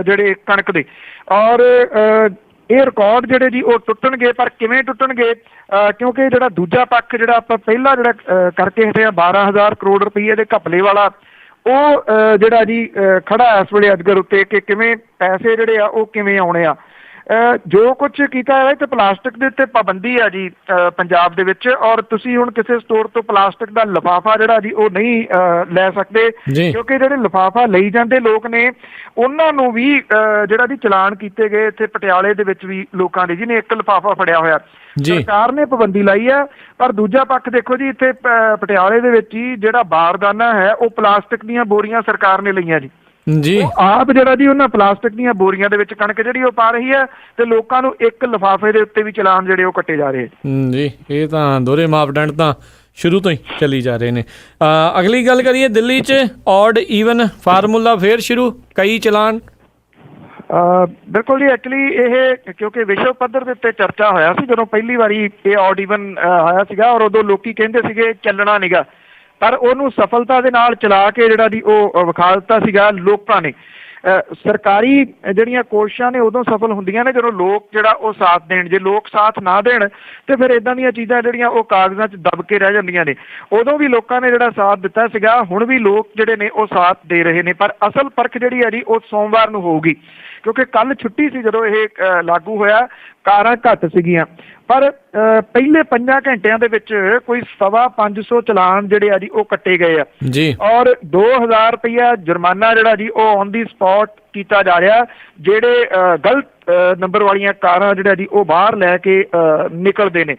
ਜਿਹੜੇ ਕਣਕ ਦੇ। ਔਰ ਇਹ ਰਿਕਾਰਡ ਜਿਹੜੇ ਜੀ ਉਹ ਟੁੱਟਣਗੇ, ਪਰ ਕਿਵੇਂ ਟੁੱਟਣਗੇ? ਕਿਉਂਕਿ ਜਿਹੜਾ ਦੂਜਾ ਪੱਖ ਜਿਹੜਾ ਆਪਾਂ ਪਹਿਲਾਂ ਜਿਹੜਾ ਕਰਕੇ ਹਟੇ ਆ 12,000 ਕਰੋੜ ਰੁਪਈਏ ਦੇ ਘਪਲੇ ਵਾਲਾ, ਉਹ ਜਿਹੜਾ ਜੀ ਖੜਾ ਇਸ ਵੇਲੇ ਅਜਗਰ ਉੱਤੇ ਕਿ ਕਿਵੇਂ ਪੈਸੇ ਜਿਹੜੇ ਆ ਉਹ ਕਿਵੇਂ ਆਉਣੇ ਆ। ਜੋ ਕੁਝ ਕੀਤਾ ਹੈ ਤੇ ਪਲਾਸਟਿਕ ਦੇ ਉੱਤੇ ਪਾਬੰਦੀ ਆ ਜੀ ਪੰਜਾਬ ਦੇ ਵਿੱਚ। ਔਰ ਤੁਸੀਂ ਹੁਣ ਕਿਸੇ ਸਟੋਰ ਤੋਂ ਪਲਾਸਟਿਕ ਦਾ ਲਿਫਾਫਾ ਜਿਹੜਾ ਜੀ ਉਹ ਨਹੀਂ ਲੈ ਸਕਦੇ, ਕਿਉਂਕਿ ਜਿਹੜੇ ਲਿਫਾਫਾ ਲਈ ਜਾਂਦੇ ਲੋਕ ਨੇ ਉਹਨਾਂ ਨੂੰ ਵੀ ਜਿਹੜਾ ਜੀ ਚਲਾਨ ਕੀਤੇ ਗਏ। ਇੱਥੇ ਪਟਿਆਲੇ ਦੇ ਵਿੱਚ ਵੀ ਲੋਕਾਂ ਦੇ ਜਿਹਨੇ ਇੱਕ ਲਿਫਾਫਾ ਫੜਿਆ ਹੋਇਆ, ਸਰਕਾਰ ਨੇ ਪਾਬੰਦੀ ਲਾਈ ਆ। ਪਰ ਦੂਜਾ ਪੱਖ ਦੇਖੋ ਜੀ, ਇੱਥੇ ਪਟਿਆਲੇ ਦੇ ਵਿੱਚ ਹੀ ਜਿਹੜਾ ਬਾਰਦਾਨਾ ਹੈ ਉਹ ਪਲਾਸਟਿਕ ਦੀਆਂ ਬੋਰੀਆਂ ਸਰਕਾਰ ਨੇ ਲਈਆਂ ਜੀ। ਆਪ ਜਿਹੜਾ ਜੀ ਉਹਨਾਂ ਪਲਾਸਟਿਕ ਦੀਆਂ ਬੋਰੀਆਂ ਦੇ ਵਿੱਚ ਕਣਕ ਜਿਹੜੀ ਉਹ ਪਾ ਰਹੀ ਹੈ ਤੇ ਲੋਕਾਂ ਨੂੰ ਇੱਕ ਲਿਫਾਫੇ ਦੇ ਉੱਤੇ ਵੀ ਚਲਾਨ ਜਿਹੜੇ ਉਹ ਕੱਟੇ ਜਾ ਰਹੇ ਜੀ। ਇਹ ਤਾਂ ਦੋਹਰੇ ਮਾਪਦੰਡ ਤਾਂ ਸ਼ੁਰੂ ਤੋਂ ਹੀ ਚੱਲੀ ਜਾ ਰਹੇ ਨੇ। ਅਗਲੀ ਗੱਲ ਕਰੀਏ, ਦਿੱਲੀ 'ਚ ਔਡ ਈਵਨ ਫਾਰਮੂਲਾ ਫੇਰ ਸ਼ੁਰੂ, ਕਈ ਚਲਾਨ। ਬਿਲਕੁਲ ਜੀ, ਐਕਚੁਅਲੀ ਇਹ ਕਿਉਂਕਿ ਵਿਸ਼ਵ ਪੱਧਰ ਦੇ ਉੱਤੇ ਚਰਚਾ ਹੋਇਆ ਸੀ ਜਦੋਂ ਪਹਿਲੀ ਵਾਰੀ ਇਹ ਔਡ ਈਵਨ ਆਇਆ ਸੀਗਾ, ਔਰ ਉਦੋਂ ਲੋਕੀ ਕਹਿੰਦੇ ਸੀਗੇ ਚੱਲਣਾ ਨੀਗਾ, ਪਰ ਉਹਨੂੰ ਸਫਲਤਾ ਦੇ ਨਾਲ ਚਲਾ ਕੇ ਜਿਹੜਾ ਜੀ ਉਹ ਵਿਖਾ ਦਿੱਤਾ ਸੀਗਾ ਲੋਕਾਂ ਨੇ। ਸਰਕਾਰੀ ਜਿਹੜੀਆਂ ਕੋਸ਼ਿਸ਼ਾਂ ਨੇ ਉਦੋਂ ਸਫਲ ਹੁੰਦੀਆਂ ਨੇ ਜਦੋਂ ਲੋਕ ਜਿਹੜਾ ਉਹ ਸਾਥ ਦੇਣ। ਜੇ ਲੋਕ ਸਾਥ ਨਾ ਦੇਣ ਤੇ ਫਿਰ ਇਦਾਂ ਦੀਆਂ ਚੀਜ਼ਾਂ ਜਿਹੜੀਆਂ ਉਹ ਕਾਗਜ਼ਾਂ 'ਚ ਦਬ ਕੇ ਰਹਿ ਜਾਂਦੀਆਂ ਨੇ। ਉਦੋਂ ਵੀ ਲੋਕਾਂ ਨੇ ਜਿਹੜਾ ਸਾਥ ਦਿੱਤਾ ਸੀਗਾ, ਹੁਣ ਵੀ ਲੋਕ ਜਿਹੜੇ ਨੇ ਉਹ ਸਾਥ ਦੇ ਰਹੇ ਨੇ। ਪਰ ਅਸਲ ਪਰਖ ਜਿਹੜੀ ਹੈ ਜੀ ਉਹ ਸੋਮਵਾਰ ਨੂੰ ਹੋਊਗੀ, ਕਿਉਂਕਿ ਕੱਲ ਛੁੱਟੀ ਸੀ ਜਦੋਂ ਇਹ ਲਾਗੂ ਹੋਇਆ, ਕਾਰਾਂ ਘੱਟ ਸੀਗੀਆਂ। ਪਰ ਪਹਿਲੇ 5 ਘੰਟਿਆਂ ਦੇ ਵਿੱਚ ਕੋਈ 550 ਚਲਾਨ ਜਿਹੜੇ ਆ ਜੀ ਉਹ ਕੱਟੇ ਗਏ ਆ ਜੀ, ਔਰ 2000 ਰੁਪਇਆ ਜੁਰਮਾਨਾ ਜਿਹੜਾ ਜੀ ਉਹ ਔਨ ਦੀ ਸਪੌਟ ਕੀਤਾ ਜਾ ਰਿਹਾ। ਜਿਹੜੇ ਗਲਤ ਨੰਬਰ ਵਾਲੀਆਂ ਕਾਰਾਂ ਜਿਹੜਾ ਜੀ ਉਹ ਬਾਹਰ ਲੈ ਕੇ ਨਿਕਲਦੇ ਨੇ।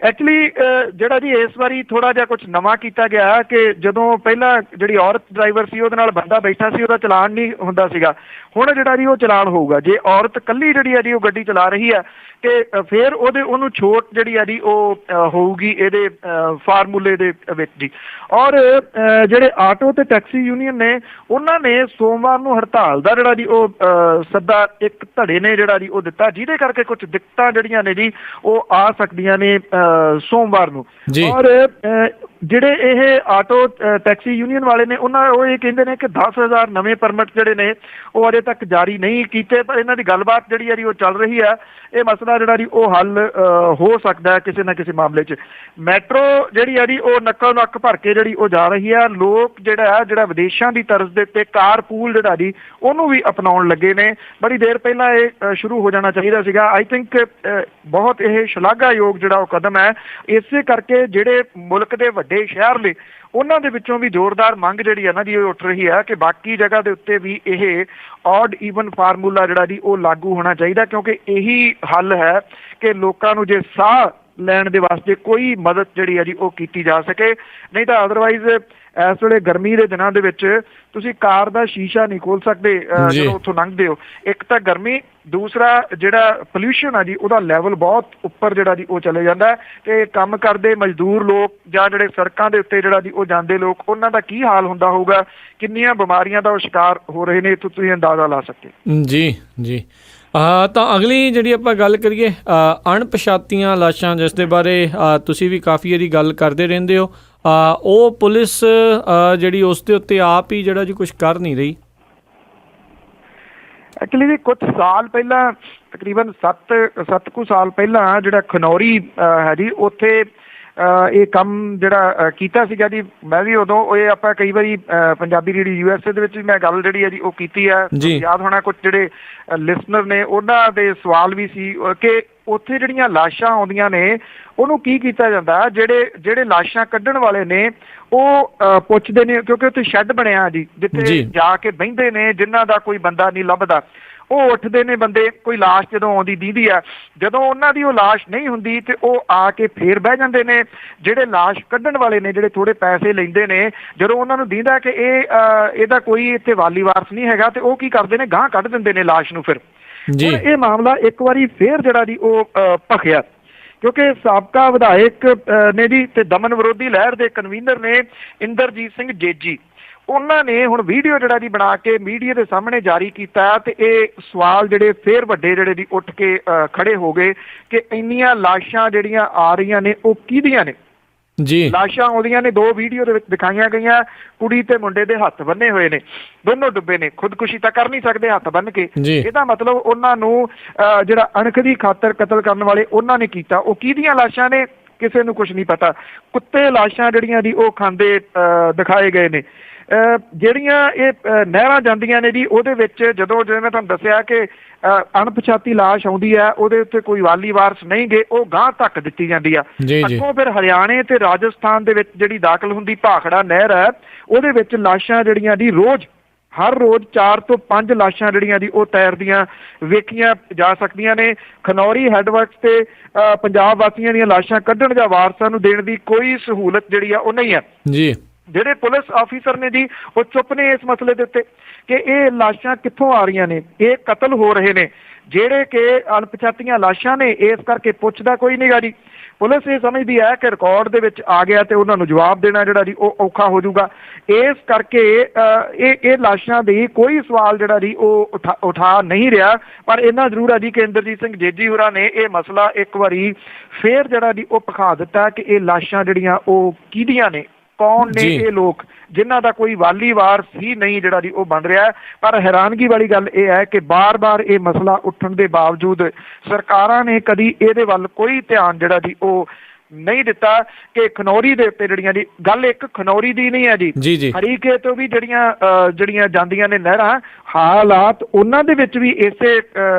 ਐਕਚੁਅਲੀ ਜਿਹੜਾ ਜੀ ਇਸ ਵਾਰੀ ਥੋੜ੍ਹਾ ਜਿਹਾ ਕੁਛ ਨਵਾਂ ਕੀਤਾ ਗਿਆ ਕਿ ਜਦੋਂ ਪਹਿਲਾਂ ਜਿਹੜੀ ਔਰਤ ਡਰਾਈਵਰ ਸੀ ਉਹਦੇ ਨਾਲ ਬੰਦਾ ਬੈਠਾ ਸੀ, ਉਹਦਾ ਚਲਾਨ ਨਹੀਂ ਹੁੰਦਾ ਸੀਗਾ। ਹੁਣ ਜਿਹੜਾ ਜੀ ਉਹ ਚਲਾਨ ਹੋਊਗਾ। ਜੇ ਔਰਤ ਇਕੱਲੀ ਜਿਹੜੀ ਹੈ ਜੀ ਉਹ ਗੱਡੀ ਚਲਾ ਰਹੀ ਹੈ ਤੇ ਫਿਰ ਉਹਨੂੰ ਛੋਟ ਜਿਹੜੀ ਆ ਜੀ ਉਹ ਹੋਊਗੀ ਇਹਦੇ ਫਾਰਮੂਲੇ ਦੇ ਵਿੱਚ ਜੀ। ਔਰ ਜਿਹੜੇ ਆਟੋ ਤੇ ਟੈਕਸੀ ਯੂਨੀਅਨ ਨੇ ਉਹਨਾਂ ਨੇ ਸੋਮਵਾਰ ਨੂੰ ਹੜਤਾਲ ਦਾ ਜਿਹੜਾ ਜੀ ਉਹ ਸੱਦਾ ਇੱਕ ਧੜੇ ਨੇ ਜਿਹੜਾ ਜੀ ਉਹ ਦਿੱਤਾ, ਜਿਹਦੇ ਕਰਕੇ ਕੁਝ ਦਿੱਕਤਾਂ ਜਿਹੜੀਆਂ ਨੇ ਜੀ ਉਹ ਆ ਸਕਦੀਆਂ ਨੇ ਸੋਮਵਾਰ ਨੂੰ। ਔਰ ਜਿਹੜੇ ਇਹ ਆਟੋ ਟੈਕਸੀ ਯੂਨੀਅਨ ਵਾਲੇ ਨੇ ਉਹ ਇਹ ਕਹਿੰਦੇ ਨੇ ਕਿ 10,000 ਨਵੇਂ ਪਰਮਿਟ ਜਿਹੜੇ ਨੇ ਉਹ ਅਜੇ ਤੱਕ ਜਾਰੀ ਨਹੀਂ ਕੀਤੇ, ਪਰ ਇਹਨਾਂ ਦੀ ਗੱਲਬਾਤ ਜਿਹੜੀ ਆ ਜੀ ਉਹ ਚੱਲ ਰਹੀ ਹੈ। ਇਹ ਮਸਲਾ ਜਿਹੜਾ ਜੀ ਉਹ ਹੱਲ ਹੋ ਸਕਦਾ ਹੈ ਕਿਸੇ ਨਾ ਕਿਸੇ ਮਾਮਲੇ 'ਚ। ਮੈਟਰੋ ਜਿਹੜੀ ਆ ਜੀ ਉਹ ਨੱਕੋ ਨੱਕ ਭਰ ਕੇ ਜਿਹੜੀ ਉਹ ਜਾ ਰਹੀ ਹੈ। ਲੋਕ ਜਿਹੜਾ ਵਿਦੇਸ਼ਾਂ ਦੀ ਤਰਜ਼ ਦੇ ਉੱਤੇ ਕਾਰ ਪੂਲ ਜਿਹੜਾ ਜੀ ਉਹਨੂੰ ਵੀ ਅਪਣਾਉਣ ਲੱਗੇ ਨੇ। ਬੜੀ ਦੇਰ ਪਹਿਲਾਂ ਇਹ ਸ਼ੁਰੂ ਹੋ ਜਾਣਾ ਚਾਹੀਦਾ ਸੀਗਾ। ਆਈ ਥਿੰਕ ਬਹੁਤ ਇਹ ਸ਼ਲਾਘਾਯੋਗ ਜਿਹੜਾ ਉਹ ਕਦਮ ਹੈ। ਇਸੇ ਕਰਕੇ ਜਿਹੜੇ ਮੁਲਕ ਦੇ ਵੱਡੇ ਸ਼ਹਿਰ ਨੇ ਉਹਨਾਂ ਦੇ ਵਿੱਚੋਂ ਵੀ ਜ਼ੋਰਦਾਰ ਮੰਗ ਜਿਹੜੀ ਹੈ ਨਾ ਜੀ ਉਹ ਉੱਠ ਰਹੀ ਹੈ ਕਿ ਬਾਕੀ ਜਗ੍ਹਾ ਦੇ ਉੱਤੇ ਵੀ ਇਹ ਔਡ ਈਵਨ ਫਾਰਮੂਲਾ ਜਿਹੜਾ ਜੀ ਉਹ ਲਾਗੂ ਹੋਣਾ ਚਾਹੀਦਾ, ਕਿਉਂਕਿ ਇਹੀ ਹੱਲ ਹੈ ਕਿ ਲੋਕਾਂ ਨੂੰ ਜੇ ਸਾਹ ਲੈਣ ਦੇ ਵਾਸਤੇ ਕੋਈ ਮਦਦ ਜਿਹੜੀ ਹੈ ਜੀ ਉਹ ਕੀਤੀ ਜਾ ਸਕੇ। ਨਹੀਂ ਤਾਂ ਅਦਰਵਾਈਜ਼ ਇਸ ਵੇਲੇ ਗਰਮੀ ਦੇ ਦਿਨਾਂ ਦੇ ਵਿੱਚ ਤੁਸੀਂ ਕਾਰ ਦਾ ਸ਼ੀਸ਼ਾ ਨਹੀਂ ਖੋਲ ਸਕਦੇ ਜਦੋਂ ਉੱਥੋਂ ਲੰਘਦੇ ਹੋ। ਇੱਕ ਤਾਂ ਗਰਮੀ, ਦੂਸਰਾ ਜਿਹੜਾ ਪੋਲਿਊਸ਼ਨ ਆ ਜੀ ਉਹਦਾ ਲੈਵਲ ਬਹੁਤ ਉੱਪਰ ਜਿਹੜਾ ਜੀ ਉਹ ਚਲੇ ਜਾਂਦਾ ਤੇ ਕੰਮ ਕਰਦੇ ਮਜ਼ਦੂਰ ਲੋਕ ਜਾਂ ਜਿਹੜੇ ਸੜਕਾਂ ਦੇ ਉੱਤੇ ਜਿਹੜਾ ਜੀ ਉਹ ਜਾਂਦੇ ਲੋਕ ਉਹਨਾਂ ਦਾ ਕੀ ਹਾਲ ਹੁੰਦਾ ਹੋਊਗਾ, ਕਿੰਨੀਆਂ ਬਿਮਾਰੀਆਂ ਦਾ ਉਹ ਸ਼ਿਕਾਰ ਹੋ ਰਹੇ ਨੇ, ਇੱਥੋਂ ਤੁਸੀਂ ਅੰਦਾਜ਼ਾ ਲਾ ਸਕਦੇ। ਜੀ ਤਾਂ ਅਗਲੀ ਜਿਹੜੀ ਆਪਾਂ ਗੱਲ ਕਰੀਏ ਅਣਪਛਾਤੀਆਂ ਲਾਸ਼ਾਂ, ਜਿਸ ਦੇ ਬਾਰੇ ਤੁਸੀਂ ਵੀ ਕਾਫੀ ਵਾਰੀ ਗੱਲ ਕਰਦੇ ਰਹਿੰਦੇ ਹੋ, ਉਹ ਪੁਲਿਸ ਜਿਹੜੀ ਉਸ ਦੇ ਉੱਤੇ ਆਪ ਹੀ ਜਿਹੜਾ ਜੀ ਕੁਛ ਕਰ ਨਹੀਂ ਰਹੀ। ਐਕਚੁਅਲੀ ਜੀ ਕੁਝ ਸਾਲ ਪਹਿਲਾਂ, ਤਕਰੀਬਨ 7 ਕੁ ਸਾਲ ਪਹਿਲਾਂ ਜਿਹੜਾ ਖਨੌਰੀ ਹੈ ਜੀ ਉੱਥੇ ਇਹ ਕੰਮ ਜਿਹੜਾ ਕੀਤਾ ਸੀਗਾ ਜੀ। ਮੈਂ ਵੀ ਉਦੋਂ ਇਹ ਆਪਾਂ ਕਈ ਵਾਰੀ ਪੰਜਾਬੀ ਰੇਡੀਓ USA ਦੇ ਵਿੱਚ ਵੀ ਮੈਂ ਗੱਲ ਜਿਹੜੀ ਹੈ ਜੀ ਉਹ ਕੀਤੀ ਹੈ। ਯਾਦ ਹੋਣਾ ਕੁਝ ਜਿਹੜੇ ਲਿਸਨਰ ਨੇ ਉਹਨਾਂ ਦੇ ਸਵਾਲ ਵੀ ਸੀ ਕਿ ਉੱਥੇ ਜਿਹੜੀਆਂ ਲਾਸ਼ਾਂ ਆਉਂਦੀਆਂ ਨੇ ਉਹਨੂੰ ਕੀ ਕੀਤਾ ਜਾਂਦਾ। ਜਿਹੜੇ ਲਾਸ਼ਾਂ ਕੱਢਣ ਵਾਲੇ ਨੇ ਉਹ ਪੁੱਛਦੇ ਨੇ, ਕਿਉਂਕਿ ਉੱਥੇ ਸ਼ੈੱਡ ਬਣਿਆ ਜੀ ਜਿੱਥੇ ਜਾ ਕੇ ਬਹਿੰਦੇ ਨੇ, ਜਿਨ੍ਹਾਂ ਦਾ ਕੋਈ ਬੰਦਾ ਨਹੀਂ ਲੱਭਦਾ। ਉਹ ਉੱਠਦੇ ਨੇ ਬੰਦੇ, ਕੋਈ ਲਾਸ਼ ਜਦੋਂ ਆਉਂਦੀ ਦੀਦੀ ਆ, ਜਦੋਂ ਉਹਨਾਂ ਦੀ ਉਹ ਲਾਸ਼ ਨਹੀਂ ਹੁੰਦੀ ਤੇ ਉਹ ਆ ਕੇ ਫੇਰ ਬਹਿ ਜਾਂਦੇ ਨੇ। ਜਿਹੜੇ ਲਾਸ਼ ਕੱਢਣ ਵਾਲੇ ਨੇ, ਜਿਹੜੇ ਥੋੜੇ ਪੈਸੇ ਲੈਂਦੇ ਨੇ, ਜਦੋਂ ਉਹਨਾਂ ਨੂੰ ਦੀਂਦਾ ਕਿ ਇਹਦਾ ਕੋਈ ਇੱਥੇ ਵਾਲੀ ਵਾਰਸ ਨਹੀਂ ਹੈਗਾ ਤੇ ਉਹ ਕੀ ਕਰਦੇ ਨੇ, ਗਾਂਹ ਕੱਢ ਦਿੰਦੇ ਨੇ ਲਾਸ਼ ਨੂੰ। ਫਿਰ ਇਹ ਮਾਮਲਾ ਇੱਕ ਵਾਰੀ ਫੇਰ ਜਿਹੜਾ ਜੀ ਉਹ ਭਖਿਆ, ਕਿਉਂਕਿ ਸਾਬਕਾ ਵਿਧਾਇਕ ਨੇ ਜੀ ਤੇ ਦਮਨ ਵਿਰੋਧੀ ਲਹਿਰ ਦੇ ਕਨਵੀਨਰ ਨੇ ਇੰਦਰਜੀਤ ਸਿੰਘ ਜੇਜੀ, ਉਹਨਾਂ ਨੇ ਹੁਣ ਵੀਡੀਓ ਜਿਹੜਾ ਜੀ ਬਣਾ ਕੇ ਮੀਡੀਆ ਦੇ ਸਾਹਮਣੇ ਜਾਰੀ ਕੀਤਾ ਤੇ ਇਹ ਸਵਾਲ ਜਿਹੜੇ ਫੇਰ ਵੱਡੇ ਜਿਹੜੇ ਜੀ ਉੱਠ ਕੇ ਖੜੇ ਹੋ ਗਏ ਕਿ ਇੰਨੀਆਂ ਲਾਸ਼ਾਂ ਜਿਹੜੀਆਂ ਆ ਰਹੀਆਂ ਨੇ ਉਹ ਕਿਹਦੀਆਂ ਨੇ ਜੀ। ਲਾਸ਼ਾਂ ਆਉਂਦੀਆਂ ਨੇ, 2 ਵੀਡੀਓ ਦੇ ਵਿੱਚ ਦਿਖਾਈਆਂ ਗਈਆਂ, ਕੁੜੀ ਤੇ ਮੁੰਡੇ ਦੇ ਹੱਥ ਬੰਨੇ ਹੋਏ ਨੇ, ਦੋਨੋਂ ਡੁੱਬੇ ਨੇ, ਖੁਦਕੁਸ਼ੀ ਤਾਂ ਕਰ ਨਹੀਂ ਸਕਦੇ ਹੱਥ ਬੰਨ ਕੇ। ਇਹਦਾ ਮਤਲਬ ਉਹਨਾਂ ਨੂੰ ਜਿਹੜਾ ਅਣਖ ਦੀ ਖਾਤਰ ਕਤਲ ਕਰਨ ਵਾਲੇ ਉਹਨਾਂ ਨੇ ਕੀਤਾ। ਉਹ ਕਿਹਦੀਆਂ ਲਾਸ਼ਾਂ ਨੇ ਕਿਸੇ ਨੂੰ ਕੁਝ ਨਹੀਂ ਪਤਾ। ਕੁੱਤੇ ਲਾਸ਼ਾਂ ਜਿਹੜੀਆਂ ਦੀ ਉਹ ਖਾਂਦੇ ਦਿਖਾਏ ਗਏ ਨੇ। ਜਿਹੜੀਆਂ ਇਹ ਨਹਿਰਾਂ ਜਾਂਦੀਆਂ ਨੇ ਜੀ, ਉਹਦੇ ਵਿੱਚ ਜਦੋਂ ਜਿਵੇਂ ਮੈਂ ਤੁਹਾਨੂੰ ਦੱਸਿਆ ਕਿ ਅਣਪਛਾਤੀ ਲਾਸ਼ ਆਉਂਦੀ ਹੈ, ਉਹਦੇ ਉੱਤੇ ਕੋਈ ਵਾਲੀ ਵਾਰਸ ਨਹੀਂ ਗਏ, ਉਹ ਗਾਂਹ ਧੱਕ ਦਿੱਤੀ ਜਾਂਦੀ ਆ। ਅੱਗੋਂ ਫਿਰ ਹਰਿਆਣੇ ਤੇ ਰਾਜਸਥਾਨ ਦੇ ਵਿੱਚ ਜਿਹੜੀ ਦਾਖਲ ਹੁੰਦੀ ਭਾਖੜਾ ਨਹਿਰ ਹੈ, ਉਹਦੇ ਵਿੱਚ ਲਾਸ਼ਾਂ ਜਿਹੜੀਆਂ ਦੀ ਹਰ ਰੋਜ਼ 4 ਤੋਂ 5 ਲਾਸ਼ਾਂ ਜਿਹੜੀਆਂ ਦੀ ਉਹ ਤੈਰਦੀਆਂ ਵੇਖੀਆਂ ਜਾ ਸਕਦੀਆਂ ਨੇ। ਖਨੌਰੀ ਹੈਡਵਰਕਸ ਤੇ ਪੰਜਾਬ ਵਾਸੀਆਂ ਦੀਆਂ ਲਾਸ਼ਾਂ ਕੱਢਣ ਜਾਂ ਵਾਰਸਾਂ ਨੂੰ ਦੇਣ ਦੀ ਕੋਈ ਸਹੂਲਤ ਜਿਹੜੀ ਆ ਉਹ ਨਹੀਂ ਹੈ ਜੀ। ਜਿਹੜੇ ਪੁਲਿਸ ਆਫੀਸਰ ਨੇ ਜੀ, ਉਹ ਚੁੱਪ ਨੇ ਇਸ ਮਸਲੇ ਦੇ ਉੱਤੇ ਕਿ ਇਹ ਲਾਸ਼ਾਂ ਕਿੱਥੋਂ ਆ ਰਹੀਆਂ ਨੇ, ਇਹ ਕਤਲ ਹੋ ਰਹੇ ਨੇ ਜਿਹੜੇ ਕਿ ਅਣਪਛਾਤੀਆਂ ਲਾਸ਼ਾਂ ਨੇ, ਇਸ ਕਰਕੇ ਪੁੱਛਦਾ ਕੋਈ ਨਹੀਂਗਾ ਜੀ। ਪੁਲਿਸ ਇਹ ਸਮਝਦੀ ਹੈ ਕਿ ਰਿਕਾਰਡ ਦੇ ਵਿੱਚ ਆ ਗਿਆ ਤੇ ਉਹਨਾਂ ਨੂੰ ਜਵਾਬ ਦੇਣਾ ਜਿਹੜਾ ਜੀ ਉਹ ਔਖਾ ਹੋ ਜਾਊਗਾ। ਇਸ ਕਰਕੇ ਇਹ ਲਾਸ਼ਾਂ ਦੀ ਕੋਈ ਸਵਾਲ ਜਿਹੜਾ ਜੀ ਉਹ ਉਠਾ ਨਹੀਂ ਰਿਹਾ। ਪਰ ਇੰਨਾ ਜ਼ਰੂਰ ਹੈ ਜੀ ਕਿ ਇੰਦਰਜੀਤ ਸਿੰਘ ਜੇਜੀ ਹੋਰਾਂ ਨੇ ਇਹ ਮਸਲਾ ਇੱਕ ਵਾਰੀ ਫੇਰ ਜਿਹੜਾ ਜੀ ਉਹ ਭਖਾ ਦਿੱਤਾ ਕਿ ਇਹ ਲਾਸ਼ਾਂ ਜਿਹੜੀਆਂ ਉਹ ਕਿਹਦੀਆਂ ਨੇ, ਕੌਣ ਨੇ ਇਹ ਲੋਕ ਜਿਨ੍ਹਾਂ ਦਾ ਕੋਈ ਵਾਲੀ ਵਾਰਸ ਹੀ ਨਹੀਂ ਜਿਹੜਾ ਜੀ ਉਹ ਬਣ ਰਿਹਾ। ਪਰ ਹੈਰਾਨਗੀ ਵਾਲੀ ਗੱਲ ਇਹ ਹੈ ਕਿ ਬਾਰ-ਬਾਰ ਇਹ ਮਸਲਾ ਉੱਠਣ ਦੇ ਬਾਵਜੂਦ ਸਰਕਾਰਾਂ ਨੇ ਕਦੀ ਇਹਦੇ ਵੱਲ ਕੋਈ ਧਿਆਨ ਜਿਹੜਾ ਜੀ ਉਹ ਨਹੀਂ ਦਿੱਤਾ ਕਿ ਖਨੌਰੀ ਦੇ ਉੱਤੇ ਜਿਹੜੀਆਂ ਦੀ ਗੱਲ, ਇੱਕ ਖਨੌਰੀ ਦੀ ਨਹੀਂ ਹੈ ਜੀ, ਹਰੀਕੇ ਤੋਂ ਵੀ ਜਿਹੜੀਆਂ ਜਾਂਦੀਆਂ ਨੇ ਨਹਿਰਾਂ, ਹਾਲਾਤ ਉਹਨਾਂ ਦੇ ਵਿੱਚ ਵੀ ਇਸੇ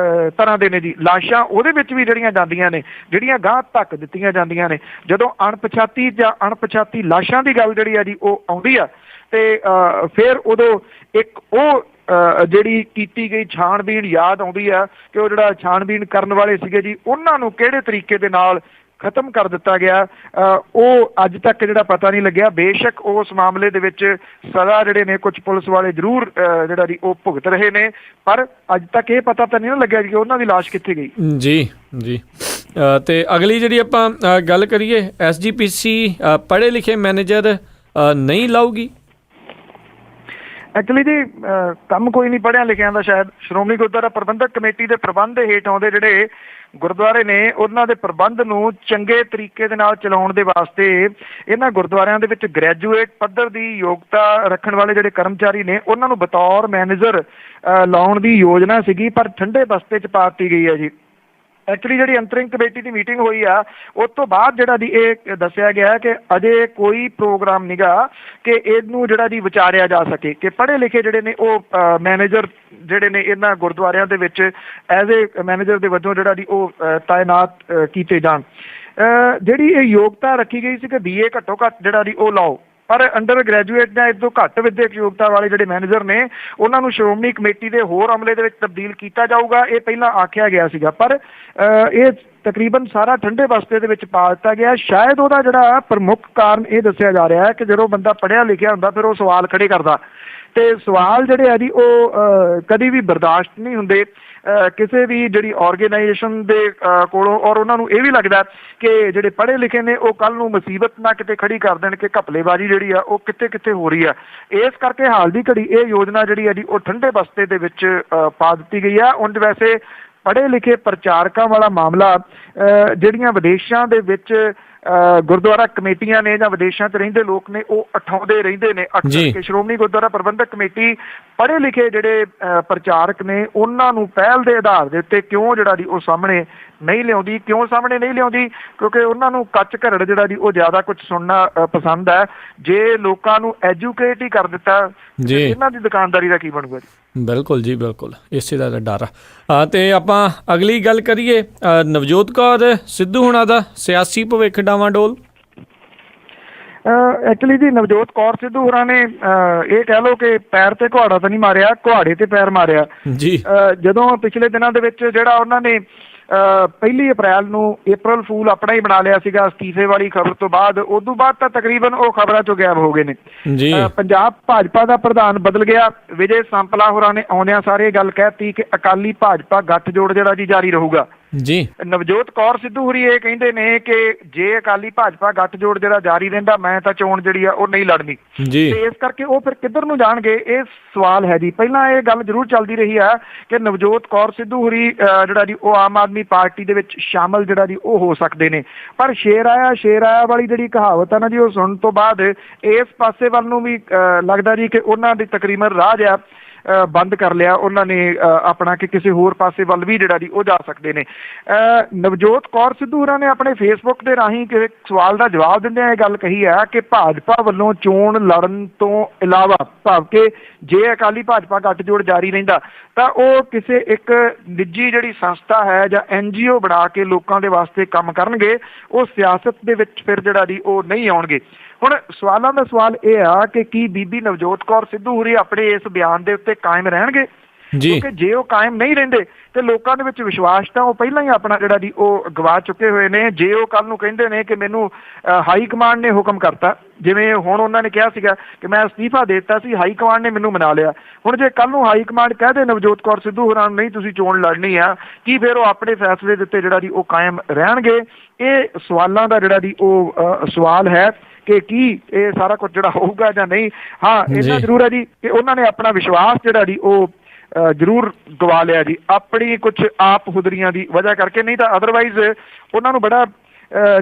ਤਰ੍ਹਾਂ ਦੇ ਨੇ ਜੀ। ਲਾਸ਼ਾਂ ਉਹਦੇ ਵਿੱਚ ਵੀ ਜਿਹੜੀਆਂ ਜਾਂਦੀਆਂ ਨੇ, ਜਿਹੜੀਆਂ ਗਾਂਹ ਧੱਕ ਦਿੱਤੀਆਂ ਜਾਂਦੀਆਂ ਨੇ। ਜਦੋਂ ਅਣਪਛਾਤੀ ਲਾਸ਼ਾਂ ਦੀ ਗੱਲ ਜਿਹੜੀ ਆ ਜੀ ਉਹ ਆਉਂਦੀ ਆ ਤੇ ਫਿਰ ਉਦੋਂ ਇੱਕ ਉਹ ਜਿਹੜੀ ਕੀਤੀ ਗਈ ਛਾਣਬੀਣ ਯਾਦ ਆਉਂਦੀ ਆ ਕਿ ਉਹ ਜਿਹੜਾ ਛਾਣਬੀਣ ਕਰਨ ਵਾਲੇ ਸੀਗੇ ਜੀ, ਉਹਨਾਂ ਨੂੰ ਕਿਹੜੇ ਤਰੀਕੇ ਦੇ ਨਾਲ ਖਤਮ ਕਰ ਦਿੱਤਾ ਗਿਆ, ਉਹ ਅੱਜ ਤੱਕ ਜਿਹੜਾ ਪਤਾ ਨਹੀਂ ਲੱਗਿਆ। ਬੇਸ਼ੱਕ ਉਸ ਮਾਮਲੇ ਦੇ ਵਿੱਚ ਸਜ਼ਾ ਜਿਹੜੇ ਨੇ ਕੁਝ ਪੁਲਿਸ ਵਾਲੇ ਜ਼ਰੂਰ ਜਿਹੜਾ ਜੀ ਉਹ ਭੁਗਤ ਰਹੇ ਨੇ, ਪਰ ਅੱਜ ਤੱਕ ਇਹ ਪਤਾ ਤਾਂ ਨਹੀਂ ਨਾ ਲੱਗਿਆ ਕਿ ਉਹਨਾਂ ਦੀ ਲਾਸ਼ ਕਿੱਥੇ ਗਈ। ਜੀ ਤੇ ਅਗਲੀ ਜਿਹੜੀ ਆਪਾਂ ਗੱਲ ਕਰੀਏ, SGPC ਪੜ੍ਹੇ ਲਿਖੇ ਮੈਨੇਜਰ ਨਹੀਂ ਲਾਊਗੀ। ਐਕਚੁਅਲੀ ਜੀ ਕੰਮ ਕੋਈ ਨਹੀਂ ਪੜ੍ਹਿਆ ਲਿਖਿਆ ਦਾ। ਸ਼ਾਇਦ ਸ਼੍ਰੋਮਣੀ ਗੁਰਦੁਆਰਾ ਪ੍ਰਬੰਧਕ ਕਮੇਟੀ ਦੇ ਪ੍ਰਬੰਧ ਹੇਠ ਆਉਂਦੇ ਜਿਹੜੇ ਗੁਰਦੁਆਰੇ ਨੇ, ਉਹਨਾਂ ਦੇ ਪ੍ਰਬੰਧ ਨੂੰ ਚੰਗੇ ਤਰੀਕੇ ਦੇ ਨਾਲ ਚਲਾਉਣ ਦੇ ਵਾਸਤੇ ਇਹਨਾਂ ਗੁਰਦੁਆਰਿਆਂ ਦੇ ਵਿੱਚ ਗ੍ਰੈਜੂਏਟ ਪੱਧਰ ਦੀ ਯੋਗਤਾ ਰੱਖਣ ਵਾਲੇ ਜਿਹੜੇ ਕਰਮਚਾਰੀ ਨੇ, ਉਹਨਾਂ ਨੂੰ ਬਤੌਰ ਮੈਨੇਜਰ ਲਾਉਣ ਦੀ ਯੋਜਨਾ ਸੀਗੀ, ਪਰ ਠੰਡੇ ਬਸਤੇ 'ਚ ਪਾ ਦਿੱਤੀ ਗਈ ਹੈ ਜੀ। ਐਕਚੁਅਲੀ ਜਿਹੜੀ ਅੰਤਰਿੰਗ ਕਮੇਟੀ ਦੀ ਮੀਟਿੰਗ ਹੋਈ ਆ, ਉਸ ਤੋਂ ਬਾਅਦ ਜਿਹੜਾ ਜੀ ਇਹ ਦੱਸਿਆ ਗਿਆ ਕਿ ਅਜੇ ਕੋਈ ਪ੍ਰੋਗਰਾਮ ਨੀਗਾ ਕਿ ਇਹਨੂੰ ਜਿਹੜਾ ਜੀ ਵਿਚਾਰਿਆ ਜਾ ਸਕੇ ਕਿ ਪੜ੍ਹੇ ਲਿਖੇ ਜਿਹੜੇ ਨੇ ਉਹ ਮੈਨੇਜਰ ਜਿਹੜੇ ਨੇ ਇਹਨਾਂ ਗੁਰਦੁਆਰਿਆਂ ਦੇ ਵਿੱਚ ਐਜ਼ ਏ ਮੈਨੇਜਰ ਦੇ ਵਜੋਂ ਜਿਹੜਾ ਜੀ ਉਹ ਤਾਇਨਾਤ ਕੀਤੇ ਜਾਣ। ਜਿਹੜੀ ਇਹ ਯੋਗਤਾ ਰੱਖੀ ਗਈ ਸੀ ਕਿ BA ਘੱਟੋ ਘੱਟ ਜਿਹੜਾ ਜੀ ਉਹ ਲਾਓ, ਪਰ ਅੰਡਰ ਗ੍ਰੈਜੂਏਟ ਜਾਂ ਇਸ ਤੋਂ ਘੱਟ ਵਿਦਿਅਕ ਯੋਗਤਾ ਵਾਲੇ ਜਿਹੜੇ ਮੈਨੇਜਰ ਨੇ, ਉਹਨਾਂ ਨੂੰ ਸ਼੍ਰੋਮਣੀ ਕਮੇਟੀ ਦੇ ਹੋਰ ਅਮਲੇ ਦੇ ਵਿੱਚ ਤਬਦੀਲ ਕੀਤਾ ਜਾਊਗਾ, ਇਹ ਪਹਿਲਾਂ ਆਖਿਆ ਗਿਆ ਸੀਗਾ। ਪਰ ਇਹ ਤਕਰੀਬਨ ਸਾਰਾ ਠੰਡੇ ਬਸਤੇ ਦੇ ਵਿੱਚ ਪਾ ਦਿੱਤਾ ਗਿਆ। ਸ਼ਾਇਦ ਉਹਦਾ ਜਿਹੜਾ ਪ੍ਰਮੁੱਖ ਕਾਰਨ ਇਹ ਦੱਸਿਆ ਜਾ ਰਿਹਾ ਹੈ ਕਿ ਜਦੋਂ ਬੰਦਾ ਪੜ੍ਹਿਆ ਲਿਖਿਆ ਹੁੰਦਾ ਫਿਰ ਉਹ ਸਵਾਲ ਖੜੇ ਕਰਦਾ, ਤੇ ਸਵਾਲ ਜਿਹੜੇ ਆ ਜੀ ਉਹ ਕਦੀ ਵੀ ਬਰਦਾਸ਼ਤ ਨਹੀਂ ਹੁੰਦੇ ਕਿਸੇ ਵੀ ਜਿਹੜੀ ਆਰਗੇਨਾਈਜੇਸ਼ਨ ਦੇ ਕੋਲੋਂ। ਔਰ ਉਹਨਾਂ ਨੂੰ ਇਹ ਵੀ ਲੱਗਦਾ ਕਿ ਜਿਹੜੇ ਪੜ੍ਹੇ ਲਿਖੇ ਨੇ ਉਹ ਕੱਲ੍ਹ ਨੂੰ ਮੁਸੀਬਤ ਨਾ ਕਿਤੇ ਖੜੀ ਕਰ ਦੇਣ ਕਿ ਘਪਲੇਬਾਜ਼ੀ ਜਿਹੜੀ ਆ ਉਹ ਕਿੱਥੇ ਕਿੱਥੇ ਹੋ ਰਹੀ ਆ। ਇਸ ਕਰਕੇ ਹਾਲ ਦੀ ਘੜੀ ਇਹ ਯੋਜਨਾ ਜਿਹੜੀ ਆ ਜੀ ਉਹ ਠੰਡੇ ਬਸਤੇ ਦੇ ਵਿੱਚ ਪਾ ਦਿੱਤੀ ਗਈ ਆ। ਉਂਝ ਵੈਸੇ ਪੜ੍ਹੇ ਲਿਖੇ ਪ੍ਰਚਾਰਕਾਂ ਵਾਲਾ ਮਾਮਲਾ ਜਿਹੜੀਆਂ ਵਿਦੇਸ਼ਾਂ ਦੇ ਵਿੱਚ ਗੁਰਦੁਆਰਾ ਕਮੇਟੀਆਂ ਨੇ ਜਾਂ ਵਿਦੇਸ਼ਾਂ 'ਚ ਰਹਿੰਦੇ ਲੋਕ ਨੇ ਉਹ ਉਠਾਉਂਦੇ ਰਹਿੰਦੇ ਨੇ ਅਕਸਰ ਕਿ ਸ਼੍ਰੋਮਣੀ ਗੁਰਦੁਆਰਾ ਪ੍ਰਬੰਧਕ ਕਮੇਟੀ ਪੜ੍ਹੇ ਲਿਖੇ ਜਿਹੜੇ ਪ੍ਰਚਾਰਕ ਨੇ ਉਹਨਾਂ ਨੂੰ ਪਹਿਲ ਦੇ ਆਧਾਰ ਦੇ ਉੱਤੇ ਕਿਉਂ ਜਿਹੜਾ ਜੀ ਉਹ ਸਾਹਮਣੇ ਨਹੀਂ ਲਿਆਉਂਦੀ। ਕਿਉਂ ਸਾਹਮਣੇ ਨਹੀਂ ਲਿਆਉਂਦੀ? ਕਿਉਂਕਿ ਉਹਨਾਂ ਨੂੰ ਕੱਚ ਘਰੜ ਜਿਹੜਾ ਜੀ ਉਹ ਜ਼ਿਆਦਾ ਕੁਝ ਸੁਣਨਾ ਪਸੰਦ ਹੈ। ਜੇ ਲੋਕਾਂ ਨੂੰ ਐਜੂਕੇਟ ਹੀ ਕਰ ਦਿੱਤਾ ਜੀ, ਇਹਨਾਂ ਦੀ ਦੁਕਾਨਦਾਰੀ ਦਾ ਕੀ ਬਣੂਗਾ ਜੀ। ਬਿਲਕੁਲ ਜੀ, ਬਿਲਕੁਲ ਇਸੇ ਦਾ ਡਰ ਆ। ਤੇ ਆਪਾਂ ਅਗਲੀ ਗੱਲ ਕਰੀਏ, ਨਵਜੋਤ ਕੌਰ ਸਿੱਧੂ ਹੁਣਾਂ ਦਾ ਸਿਆਸੀ ਭਵਿੱਖ ਡਾਵਾਂਡੋਲ। ਐਕਚੁਅਲੀ ਜੀ ਨਵਜੋਤ ਕੌਰ ਸਿੱਧੂ ਹੋਰਾਂ ਨੇ ਇਹ ਕਹਿ ਲਓ ਕਿ ਪੈਰ ਤੇ ਕੁਹਾੜਾ ਤਾਂ ਨਹੀਂ ਮਾਰਿਆ, ਕੁਹਾੜੇ ਤੇ ਪੈਰ ਮਾਰਿਆ ਜੀ। ਜਦੋਂ ਪਿਛਲੇ ਦਿਨਾਂ ਦੇ ਵਿੱਚ ਜਿਹੜਾ ਉਹਨਾਂ ਨੇ 1 ਅਪ੍ਰੈਲ ਨੂੰ April ਫੂਲ ਆਪਣਾ ਹੀ ਬਣਾ ਲਿਆ ਸੀਗਾ ਅਸਤੀਫੇ ਵਾਲੀ ਖਬਰ ਤੋਂ ਬਾਅਦ, ਉਦੋਂ ਬਾਅਦ ਤਾਂ ਤਕਰੀਬਨ ਉਹ ਖਬਰਾਂ ਚੋਂ ਗਾਇਬ ਹੋ ਗਏ ਨੇ ਜੀ। ਪੰਜਾਬ ਭਾਜਪਾ ਦਾ ਪ੍ਰਧਾਨ ਬਦਲ ਗਿਆ। ਵਿਜੇ ਸੰਪਲਾ ਹੋਰਾਂ ਨੇ ਆਉਂਦਿਆਂ ਸਾਰੇ ਗੱਲ ਕਹਿਤੀ ਕਿ ਅਕਾਲੀ ਭਾਜਪਾ ਗੱਠਜੋੜ ਜਿਹੜਾ ਜੀ ਜਾਰੀ ਰਹੂਗਾ ਜੀ। ਨਵਜੋਤ ਕੌਰ ਸਿੱਧੂ ਹੋਰੀ ਇਹ ਕਹਿੰਦੇ ਨੇ ਕਿ ਜੇ ਅਕਾਲੀ ਭਾਜਪਾ ਗੱਠਜੋੜ ਜਿਹੜਾ ਜਾਰੀ ਰਹਿੰਦਾ, ਮੈਂ ਤਾਂ ਚੋਣ ਜਿਹੜੀ ਆ ਉਹ ਨਹੀਂ ਲੜਨੀ ਜੀ। ਤੇ ਇਸ ਕਰਕੇ ਉਹ ਫਿਰ ਕਿੱਧਰ ਨੂੰ ਜਾਣਗੇ, ਇਹ ਸਵਾਲ ਹੈ ਜੀ। ਪਹਿਲਾਂ ਇਹ ਗੱਲ ਜ਼ਰੂਰ ਚੱਲਦੀ ਰਹੀ ਆ ਕਿ ਨਵਜੋਤ ਕੌਰ ਸਿੱਧੂ ਹੋਰੀ ਜਿਹੜਾ ਜੀ ਉਹ ਆਮ ਆਦਮੀ ਪਾਰਟੀ ਦੇ ਵਿੱਚ ਸ਼ਾਮਲ ਜਿਹੜਾ ਜੀ ਉਹ ਹੋ ਸਕਦੇ ਨੇ। ਪਰ ਸ਼ੇਰ ਆਇਆ ਵਾਲੀ ਜਿਹੜੀ ਕਹਾਵਤ ਆ ਨਾ ਜੀ, ਉਹ ਸੁਣਨ ਤੋਂ ਬਾਅਦ ਇਸ ਪਾਸੇ ਵੱਲ ਨੂੰ ਵੀ ਲੱਗਦਾ ਜੀ ਕਿ ਉਹਨਾਂ ਦੀ ਤਕਰੀਬਨ ਰਾਜ ਆ ਬੰਦ ਕਰ ਲਿਆ ਉਹਨਾਂ ਨੇ ਆਪਣਾ ਕਿ ਕਿਸੇ ਹੋਰ ਪਾਸੇ ਵੱਲ ਵੀ ਜਿਹੜਾ ਜੀ ਉਹ ਜਾ ਸਕਦੇ ਨੇ। ਨਵਜੋਤ ਕੌਰ ਸਿੱਧੂ ਹੋਰਾਂ ਨੇ ਆਪਣੇ ਫੇਸਬੁੱਕ ਦੇ ਰਾਹੀਂ ਕਿਸੇ ਸਵਾਲ ਦਾ ਜਵਾਬ ਦਿੰਦਿਆਂ ਇਹ ਗੱਲ ਕਹੀ ਹੈ ਕਿ ਭਾਜਪਾ ਵੱਲੋਂ ਚੋਣ ਲੜਨ ਤੋਂ ਇਲਾਵਾ ਭਾਵ ਕਿ ਜੇ ਅਕਾਲੀ ਭਾਜਪਾ ਗੱਠਜੋੜ ਜਾਰੀ ਰਹਿੰਦਾ ਤਾਂ ਉਹ ਕਿਸੇ ਇੱਕ ਨਿੱਜੀ ਜਿਹੜੀ ਸੰਸਥਾ ਹੈ ਜਾਂ NGO ਬਣਾ ਕੇ ਲੋਕਾਂ ਦੇ ਵਾਸਤੇ ਕੰਮ ਕਰਨਗੇ, ਉਹ ਸਿਆਸਤ ਦੇ ਵਿੱਚ ਫਿਰ ਜਿਹੜਾ ਜੀ ਉਹ ਨਹੀਂ ਆਉਣਗੇ। ਹੁਣ ਸਵਾਲਾਂ ਦਾ ਸਵਾਲ ਇਹ ਆ ਕਿ ਕੀ ਬੀਬੀ ਨਵਜੋਤ ਕੌਰ ਸਿੱਧੂ ਹੋਰੀ ਆਪਣੇ ਇਸ ਬਿਆਨ ਦੇ ਉੱਤੇ ਕਾਇਮ ਰਹਿਣਗੇ? ਕਿਉਂਕਿ ਜੇ ਉਹ ਕਾਇਮ ਨਹੀਂ ਰਹਿੰਦੇ ਤੇ ਲੋਕਾਂ ਦੇ ਵਿੱਚ ਵਿਸ਼ਵਾਸ ਤਾਂ ਉਹ ਪਹਿਲਾਂ ਹੀ ਆਪਣਾ ਜਿਹੜਾ ਜੀ ਉਹ ਗਵਾ ਚੁੱਕੇ ਹੋਏ ਨੇ। ਜੇ ਉਹ ਕੱਲ ਨੂੰ ਕਹਿੰਦੇ ਨੇ ਕਿ ਮੈਨੂੰ ਹਾਈ ਕਮਾਂਡ ਨੇ ਹੁਕਮ ਕਰਤਾ, ਜਿਵੇਂ ਹੁਣ ਉਹਨਾਂ ਨੇ ਕਿਹਾ ਸੀਗਾ ਕਿ ਮੈਂ ਅਸਤੀਫਾ ਦੇ ਦਿੱਤਾ ਸੀ, ਹਾਈ ਕਮਾਂਡ ਨੇ ਮੈਨੂੰ ਮਨਾ ਲਿਆ, ਹੁਣ ਜੇ ਕੱਲ ਨੂੰ ਹਾਈ ਕਮਾਂਡ ਕਹਿ ਦੇ ਨਵਜੋਤ ਕੌਰ ਸਿੱਧੂ ਹੋਰਾਂ ਨੂੰ ਨਹੀਂ ਤੁਸੀਂ ਚੋਣ ਲੜਨੀ ਆ, ਕੀ ਫਿਰ ਉਹ ਆਪਣੇ ਫੈਸਲੇ ਦੇ ਉੱਤੇ ਜਿਹੜਾ ਜੀ ਉਹ ਕਾਇਮ ਰਹਿਣਗੇ? ਇਹ ਸਵਾਲਾਂ ਦਾ ਜਿਹੜਾ ਜੀ ਉਹ ਸਵਾਲ ਹੈ ਕਿ ਕੀ ਇਹ ਸਾਰਾ ਕੁਝ ਜਿਹੜਾ ਹੋਊਗਾ ਜਾਂ ਨਹੀਂ। ਹਾਂ, ਇੰਨਾ ਜ਼ਰੂਰ ਹੈ ਜੀ ਕਿ ਉਹਨਾਂ ਨੇ ਆਪਣਾ ਵਿਸ਼ਵਾਸ ਜਿਹੜਾ ਜੀ ਉਹ ਜ਼ਰੂਰ ਗਵਾ ਲਿਆ ਜੀ ਆਪਣੀ ਕੁਝ ਆਪ ਹੁਦਰੀਆਂ ਦੀ ਵਜ੍ਹਾ ਕਰਕੇ, ਨਹੀਂ ਤਾਂ ਅਦਰਵਾਈਜ਼ ਉਹਨਾਂ ਨੂੰ ਬੜਾ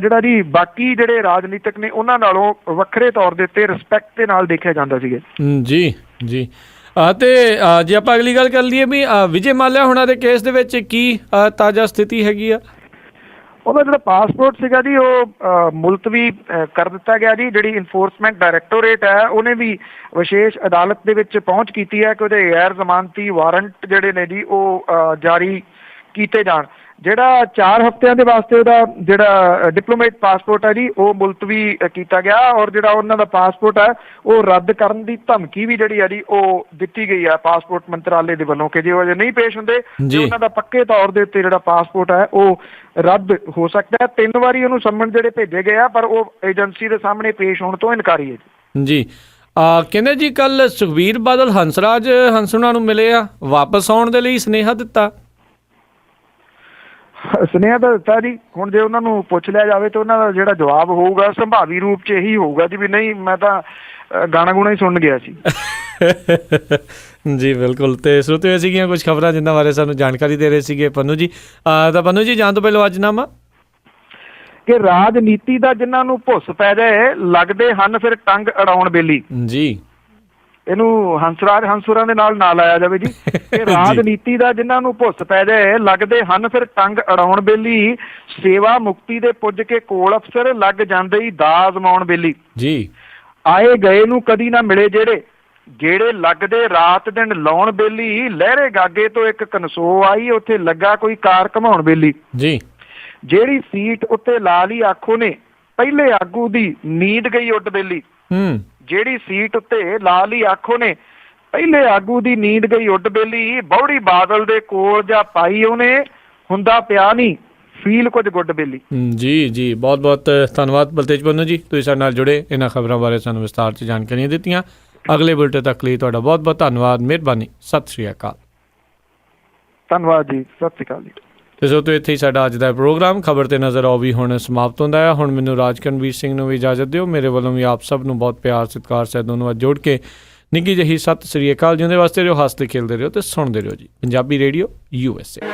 ਜਿਹੜਾ ਜੀ ਬਾਕੀ ਜਿਹੜੇ ਰਾਜਨੀਤਿਕ ਨੇ ਉਹਨਾਂ ਨਾਲੋਂ ਵੱਖਰੇ ਤੌਰ ਦੇ ਉੱਤੇ ਰਿਸਪੈਕਟ ਦੇ ਨਾਲ ਦੇਖਿਆ ਜਾਂਦਾ ਸੀਗਾ। ਜੀ ਜੀ ਤੇ ਜੇ ਆਪਾਂ ਅਗਲੀ ਗੱਲ ਕਰ ਲਈਏ ਵੀ ਵਿਜੇ ਮਾਲਿਆ ਹੋਣਾ ਦੇ ਕੇਸ ਦੇ ਵਿੱਚ ਕੀ ਤਾਜ਼ਾ ਸਥਿਤੀ ਹੈਗੀ ਆ? ਉਹਦਾ ਜਿਹੜਾ ਪਾਸਪੋਰਟ ਸੀਗਾ ਜੀ ਉਹ ਮੁਲਤਵੀ ਕਰ ਦਿੱਤਾ ਗਿਆ ਜੀ। ਜਿਹੜੀ ਇਨਫੋਰਸਮੈਂਟ ਡਾਇਰੈਕਟੋਰੇਟ ਹੈ ਉਹਨੇ ਵੀ ਵਿਸ਼ੇਸ਼ ਅਦਾਲਤ ਦੇ ਵਿੱਚ ਪਹੁੰਚ ਕੀਤੀ ਹੈ ਕਿ ਉਹਦੇ ਗੈਰ ਜ਼ਮਾਨਤੀ ਵਾਰੰਟ ਜਿਹੜੇ ਨੇ ਜੀ ਉਹ ਜਾਰੀ ਕੀਤੇ ਜਾਣ। ਜਿਹੜਾ 4 ਹਫ਼ਤਿਆਂ ਦੇ ਵਾਸਤੇ ਉਹਦਾ ਜਿਹੜਾ ਡਿਪਲੋਮੇਟ ਪਾਸਪੋਰਟ ਹੈ ਜੀ ਉਹ ਮੁਲਤਵੀ ਕੀਤਾ ਗਿਆ, ਔਰ ਜਿਹੜਾ ਉਹਨਾਂ ਦਾ ਪਾਸਪੋਰਟ ਹੈ ਉਹ ਰੱਦ ਕਰਨ ਦੀ ਧਮਕੀ ਵੀ ਜਿਹੜੀ ਹੈ ਜੀ ਉਹ ਦਿੱਤੀ ਗਈ ਹੈ ਪਾਸਪੋਰਟ ਮੰਤਰਾਲੇ ਦੇ ਵੱਲੋਂ ਕਿ ਜੇ ਉਹ ਅਜੇ ਨਹੀਂ ਪੇਸ਼ ਹੁੰਦੇ ਤੇ ਉਹਨਾਂ ਦਾ ਪੱਕੇ ਤੌਰ ਦੇ ਉੱਤੇ ਜਿਹੜਾ ਪਾਸਪੋਰਟ ਹੈ ਉਹ ਰੱਦ ਹੋ ਸਕਦਾ ਹੈ। 3 ਵਾਰੀ ਉਹਨੂੰ ਸੰਮਨ ਜਿਹੜੇ ਭੇਜੇ ਗਏ ਆ ਪਰ ਉਹ ਏਜੰਸੀ ਦੇ ਸਾਹਮਣੇ ਪੇਸ਼ ਹੋਣ ਤੋਂ ਇਨਕਾਰੀ ਹੈ ਜੀ। ਕਹਿੰਦੇ ਜੀ ਕੱਲ ਸੁਖਬੀਰ ਬਾਦਲ ਹੰਸਰਾਜ ਹੰਸੁਣਾ ਨੂੰ ਮਿਲੇ ਆ, ਵਾਪਸ ਆਉਣ ਦੇ ਲਈ ਸੁਨੇਹਾ ਦਿੱਤਾ। ਸੁਨੇਹਾ ਤਾਂ ਦਿੱਤਾ ਜੀ, ਹੁਣ ਜੇ ਉਹਨਾਂ ਨੂੰ ਪੁੱਛ ਲਿਆ ਜਾਵੇ ਤਾਂ ਉਹਨਾਂ ਦਾ ਜਿਹੜਾ ਜਵਾਬ ਹੋਊਗਾ ਸੰਭਾਵੀ ਰੂਪ 'ਚ ਇਹੀ ਹੋਊਗਾ ਜੀ ਵੀ ਨਹੀਂ ਮੈਂ ਤਾਂ ਗਾਣਾ ਗੁਣਾ ਹੀ ਸੁਣਨ ਗਿਆ ਸੀ। ਜੀ ਬਿਲਕੁਲ। ਤੇ ਸਰੋਤੇ ਹੋਏ ਸੀਗੀਆਂ ਕੁਝ ਖਬਰਾਂ ਜਿਨ੍ਹਾਂ ਬਾਰੇ ਸਾਨੂੰ ਜਾਣਕਾਰੀ ਦੇ ਰਹੇ ਸੀਗੇ ਪੰਨੂ ਜੀ। ਤਾਂ ਪੰਨੂ ਜੀ ਜਾਣ ਤੋਂ ਪਹਿਲਾਂ ਅੱਜਨਾਮਾ ਕਿ ਰਾਜਨੀਤੀ ਦਾ ਜਿਨ੍ਹਾਂ ਨੂੰ ਭੁੱਸ ਪੈ ਜਾਏ ਲੱਗਦੇ ਹਨ ਫਿਰ ਟੰਗ ਅੜਾਉਣ ਬੇਲੀ ਜੀ। ਇਹਨੂੰ ਹੰਸਰਾਜ ਹੰਸੁਰਾਂ ਦੇ ਨਾਲ ਨਾ ਲਾਇਆ ਜਾਵੇ ਜੀ। ਇਹ ਰਾਜਨੀਤੀ ਦਾ ਜਿਨ੍ਹਾਂ ਨੂੰ ਭੁੱਸ ਪੈ ਜਾਏ ਲੱਗਦੇ ਹਨ ਫਿਰ ਟੰਗ ਅੜਾਉਣ ਬੇਲੀ, ਸੇਵਾ ਮੁਕਤੀ ਦੇ ਪੁੱਜ ਕੇ ਕੋਲ ਅਫਸਰ ਲੱਗ ਜਾਂਦੇ ਹੀ ਦਾ ਅਜ਼ਮਾਉਣ ਬੇਲੀ ਜੀ। ਆਏ ਗਏ ਨੂੰ ਕਦੀ ਨਾ ਮਿਲੇ ਜਿਹੜੇ ਲੱਗਦੇ ਰਾਤ ਦਿਨ ਲਾਉਣ ਬੇਲੀ, ਲਹਿਰੇ ਗਾਗੇ ਤੋਂ ਇੱਕ ਕਨਸੋ ਆਈ ਉੱਥੇ ਲੱਗਾ ਕੋਈ ਕਾਰ ਘਮਾਉਣ ਬੇਲੀ ਜੀ। ਜਿਹੜੀ ਸੀਟ ਉੱਤੇ ਲਾ ਲਈ ਆਖੋ ਨੇ ਪਹਿਲੇ ਆਗੂ ਦੀ ਨੀਂਦ ਗਈ ਉੱਡ ਬੇਲੀ। ਜਿਹੜੀ ਸੀਟ ਉੱਤੇ ਲਾ ਲਈ ਆਖੋ ਨੇ ਪਹਿਲੇ ਆਗੂ ਦੀ ਨੀਂਦ ਗਈ ਉੱਡ ਬੇਲੀ, ਬੌੜੀ ਬਾਦਲ ਦੇ ਕੋਲ ਜਾਂ ਪਾਈ ਉਹਨੇ ਹੁੰਦਾ ਪਿਆ ਨਹੀਂ ਫੀਲ ਕੁਝ ਗੁੱਡ ਬੇਲੀ ਜੀ। ਜੀ ਬਹੁਤ ਬਹੁਤ ਧੰਨਵਾਦ ਬਲਤੇਜ ਪੰਨੂ ਜੀ, ਤੁਸੀਂ ਸਾਡੇ ਨਾਲ ਜੁੜੇ, ਇਹਨਾਂ ਖਬਰਾਂ ਬਾਰੇ ਸਾਨੂੰ ਵਿਸਤਾਰ 'ਚ ਜਾਣਕਾਰੀਆਂ ਦਿੱਤੀਆਂ। ਅਗਲੇ ਬੁਲਟਨ ਤੱਕ ਲਈ ਤੁਹਾਡਾ ਬਹੁਤ ਬਹੁਤ ਧੰਨਵਾਦ, ਮਿਹਰਬਾਨੀ, ਸਤਿ ਸ਼੍ਰੀ ਅਕਾਲ। ਧੰਨਵਾਦ ਜੀ, ਸਤਿ ਸ਼੍ਰੀ ਅਕਾਲ ਜੀ। ਤੇ ਸੋ ਤੋਂ ਇੱਥੇ ਹੀ ਸਾਡਾ ਅੱਜ ਦਾ ਪ੍ਰੋਗਰਾਮ ਖਬਰ ਤੇ ਨਜ਼ਰ ਆਓ ਵੀ ਹੁਣ ਸਮਾਪਤ ਹੁੰਦਾ ਹੈ। ਹੁਣ ਮੈਨੂੰ ਰਾਜਕਨਵੀਰ ਸਿੰਘ ਨੂੰ ਵੀ ਇਜਾਜ਼ਤ ਦਿਓ। ਮੇਰੇ ਵੱਲੋਂ ਵੀ ਆਪ ਸਭ ਨੂੰ ਬਹੁਤ ਪਿਆਰ ਸਤਿਕਾਰ ਸਹਿਤ ਦੋਨੋਂ ਜੋੜ ਕੇ ਨਿੱਘੀ ਜਿਹੀ ਸਤਿ ਸ਼੍ਰੀ ਅਕਾਲ। ਜਿਉਂਦੇ ਵਾਸਤੇ ਰਹੋ, ਹੱਸਦੇ ਖੇਲਦੇ ਰਹੋ ਤੇ ਸੁਣਦੇ ਰਹੋ ਜੀ ਪੰਜਾਬੀ ਰੇਡੀਓ USA।